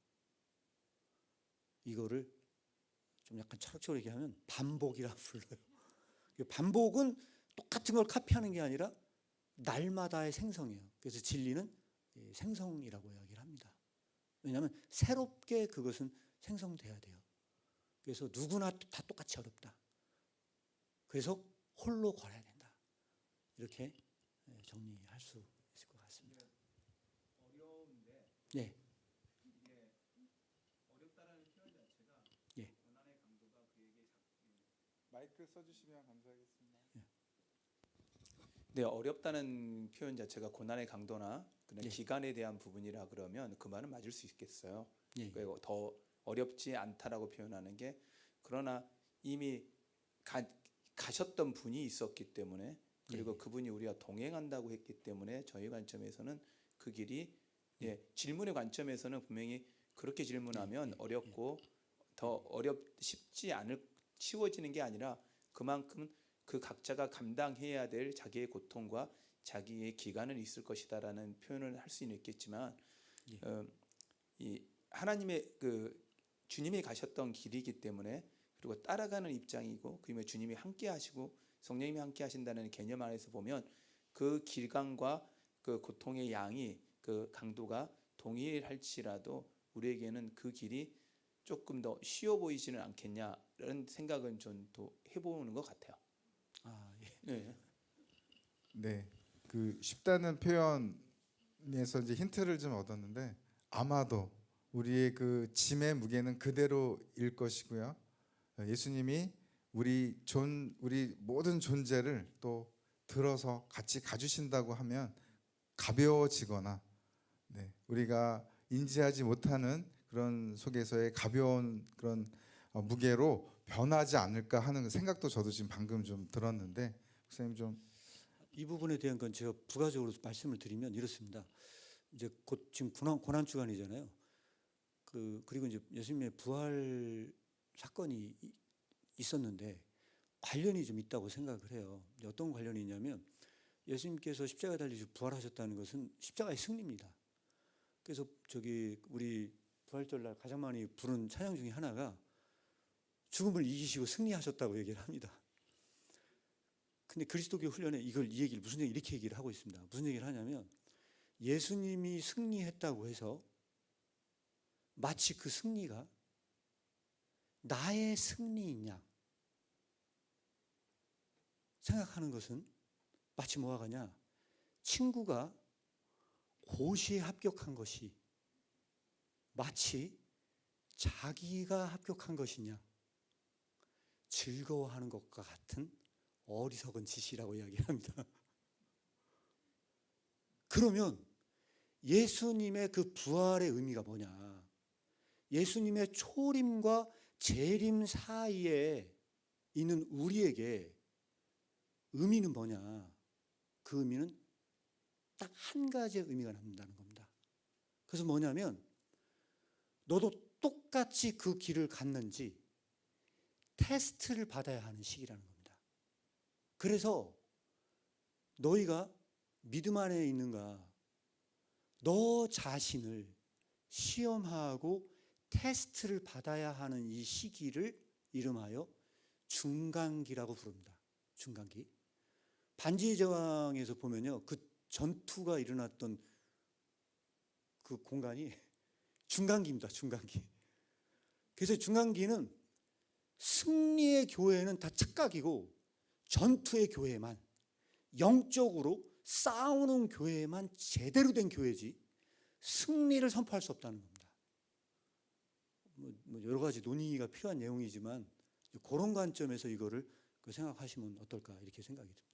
이거를 좀 약간 철학적으로 얘기하면 반복이라 불러요. 반복은 똑같은 걸 카피하는 게 아니라 날마다의 생성이에요. 그래서 진리는 생성이라고 이야기를 합니다. 왜냐하면 새롭게 그것은 생성돼야 돼요. 그래서 누구나 다 똑같이 어렵다. 그래서 홀로 걸어야 된다. 이렇게 정리할 수 있을 것 같습니다. 어려운데 예. 이게 어렵다라는 표현 자체가 예. 고난의 강도가 그에게 마이크 써주시면 감사하겠습니다. 네, 어렵다는 표현 자체가 고난의 강도나 그냥 예. 기간에 대한 부분이라 그러면 그 말은 맞을 수 있겠어요. 예. 그리고 더 어렵지 않다라고 표현하는 게, 그러나 이미 가셨던 분이 있었기 때문에, 그리고 예. 그분이 우리가 동행한다고 했기 때문에 저희 관점에서는 그 길이 질문의 관점에서는 분명히 그렇게 질문하면 어렵고 더 쉽지 않을 쉬워지는 게 아니라 그만큼 그 각자가 감당해야 될 자기의 고통과 자기의 기간은 있을 것이다라는 표현을 할 수는 있겠지만, 이 하나님의 그 주님이 가셨던 길이기 때문에, 그리고 따라가는 입장이고, 그러면 주님이 함께 하시고 성령님이 함께 하신다는 개념 안에서 보면 그 길감과 그 고통의 양이, 그 강도가 동일할지라도 우리에게는 그 길이 조금 더 쉬워 보이지는 않겠냐, 이런 생각은 좀 또 해보는 것 같아요. 아, 예. 네. 네, 그 쉽다는 표현에서 이제 힌트를 좀 얻었는데 아마도 우리의 그 짐의 무게는 그대로일 것이고요. 예수님이 우리 모든 존재를 또 들어서 같이 가주신다고 하면 가벼워지거나, 네, 우리가 인지하지 못하는 그런 속에서의 가벼운 그런 무게로 변하지 않을까 하는 생각도 저도 지금 방금 좀 들었는데, 목사님 좀. 이 부분에 대한 건 제가 부가적으로 말씀을 드리면 이렇습니다. 이제 곧 지금 고난 주간이잖아요. 그리고 이제 예수님의 부활 사건이 있었는데 관련이 좀 있다고 생각을 해요. 어떤 관련이 있냐면 예수님께서 십자가에 달리시고 부활하셨다는 것은 십자가의 승리입니다. 그래서 우리 부활절 날 가장 많이 부른 찬양 중에 하나가 죽음을 이기시고 승리하셨다고 얘기를 합니다. 근데 그리스도교 훈련에 이 얘기를 이렇게 얘기를 하고 있습니다. 무슨 얘기를 하냐면 예수님이 승리했다고 해서 마치 그 승리가 나의 승리이냐 생각하는 것은 마치 뭐와 같냐? 친구가 고시에 합격한 것이 마치 자기가 합격한 것이냐 즐거워하는 것과 같은 어리석은 짓이라고 이야기합니다. 그러면 예수님의 그 부활의 의미가 뭐냐? 예수님의 초림과 재림 사이에 있는 우리에게 의미는 뭐냐? 그 의미는 딱 한 가지의 의미가 남는다는 겁니다. 그래서 뭐냐면 너도 똑같이 그 길을 갔는지 테스트를 받아야 하는 시기라는 겁니다. 그래서 너희가 믿음 안에 있는가? 너 자신을 시험하고 테스트를 받아야 하는 이 시기를 이름하여 중간기라고 부릅니다. 중간기. 반지의 제왕에서 보면요, 그 전투가 일어났던 그 공간이 중간기입니다. 중간기. 그래서 중간기는 승리의 교회는 다 착각이고 전투의 교회만, 영적으로 싸우는 교회만 제대로 된 교회지 승리를 선포할 수 없다는 겁니다. 뭐 여러 가지 논의가 필요한 내용이지만 그런 관점에서 이거를 생각하시면 어떨까 이렇게 생각이 듭니다.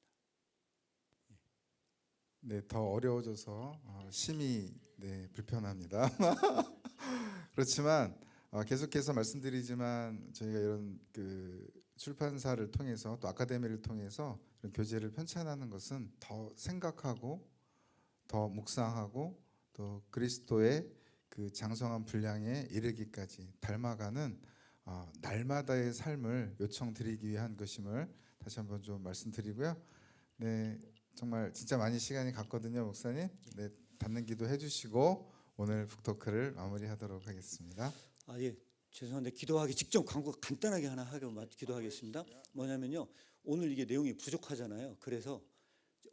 네, 더 어려워져서 심히 불편합니다. 그렇지만 계속해서 말씀드리지만 저희가 이런 그 출판사를 통해서 또 아카데미를 통해서 이런 교재를 편찬하는 것은 더 생각하고 더 묵상하고 또 그리스도의 그 장성한 분량에 이르기까지 닮아가는 날마다의 삶을 요청드리기 위한 것임을 다시 한번 좀 말씀드리고요. 네, 정말 진짜 많이 시간이 갔거든요, 목사님. 네, 닫는 기도 해주시고 오늘 북토크를 마무리하도록 하겠습니다. 예, 죄송한데 기도하기 직전 광고 간단하게 하나 하고 기도하겠습니다. 뭐냐면요, 오늘 이게 내용이 부족하잖아요. 그래서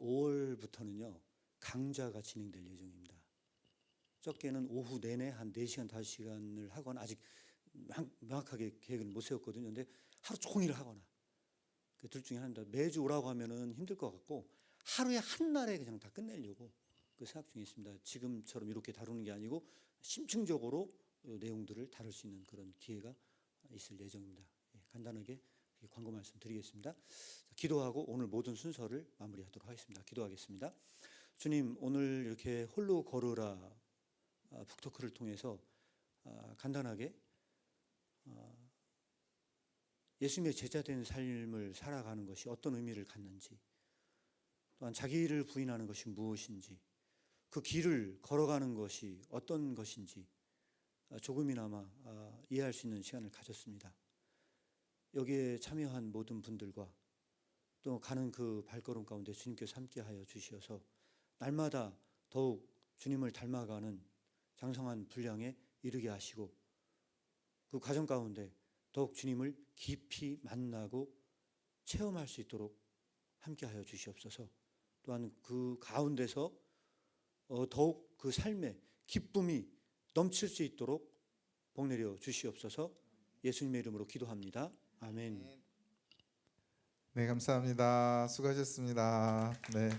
5월부터는요 강좌가 진행될 예정입니다. 적게는 오후 내내 한 4시간, 5시간을 하거나 아직 명확하게 계획을 못 세웠거든요. 근데 하루 종일 하거나 그 둘 중에 하나입니다. 매주 오라고 하면은 힘들 것 같고 하루에 한 날에 그냥 다 끝내려고 그 생각 중에 있습니다. 지금처럼 이렇게 다루는 게 아니고 심층적으로 내용들을 다룰 수 있는 그런 기회가 있을 예정입니다. 간단하게 광고 말씀 드리겠습니다. 기도하고 오늘 모든 순서를 마무리하도록 하겠습니다. 기도하겠습니다. 주님, 오늘 이렇게 홀로 걸으라 북토크를 통해서 간단하게 예수님의 제자된 삶을 살아가는 것이 어떤 의미를 갖는지, 또한 자기를 부인하는 것이 무엇인지, 그 길을 걸어가는 것이 어떤 것인지 조금이나마 이해할 수 있는 시간을 가졌습니다. 여기에 참여한 모든 분들과 또 가는 그 발걸음 가운데 주님께서 함께하여 주시어서 날마다 더욱 주님을 닮아가는 장성한 분량에 이르게 하시고 그 과정 가운데 더욱 주님을 깊이 만나고 체험할 수 있도록 함께하여 주시옵소서. 또한 그 가운데서 더욱 그 삶의 기쁨이 넘칠 수 있도록 복내려 주시옵소서. 예수님의 이름으로 기도합니다. 아멘. 네, 감사합니다. 수고하셨습니다. 네,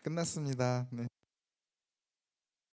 끝났습니다. 네.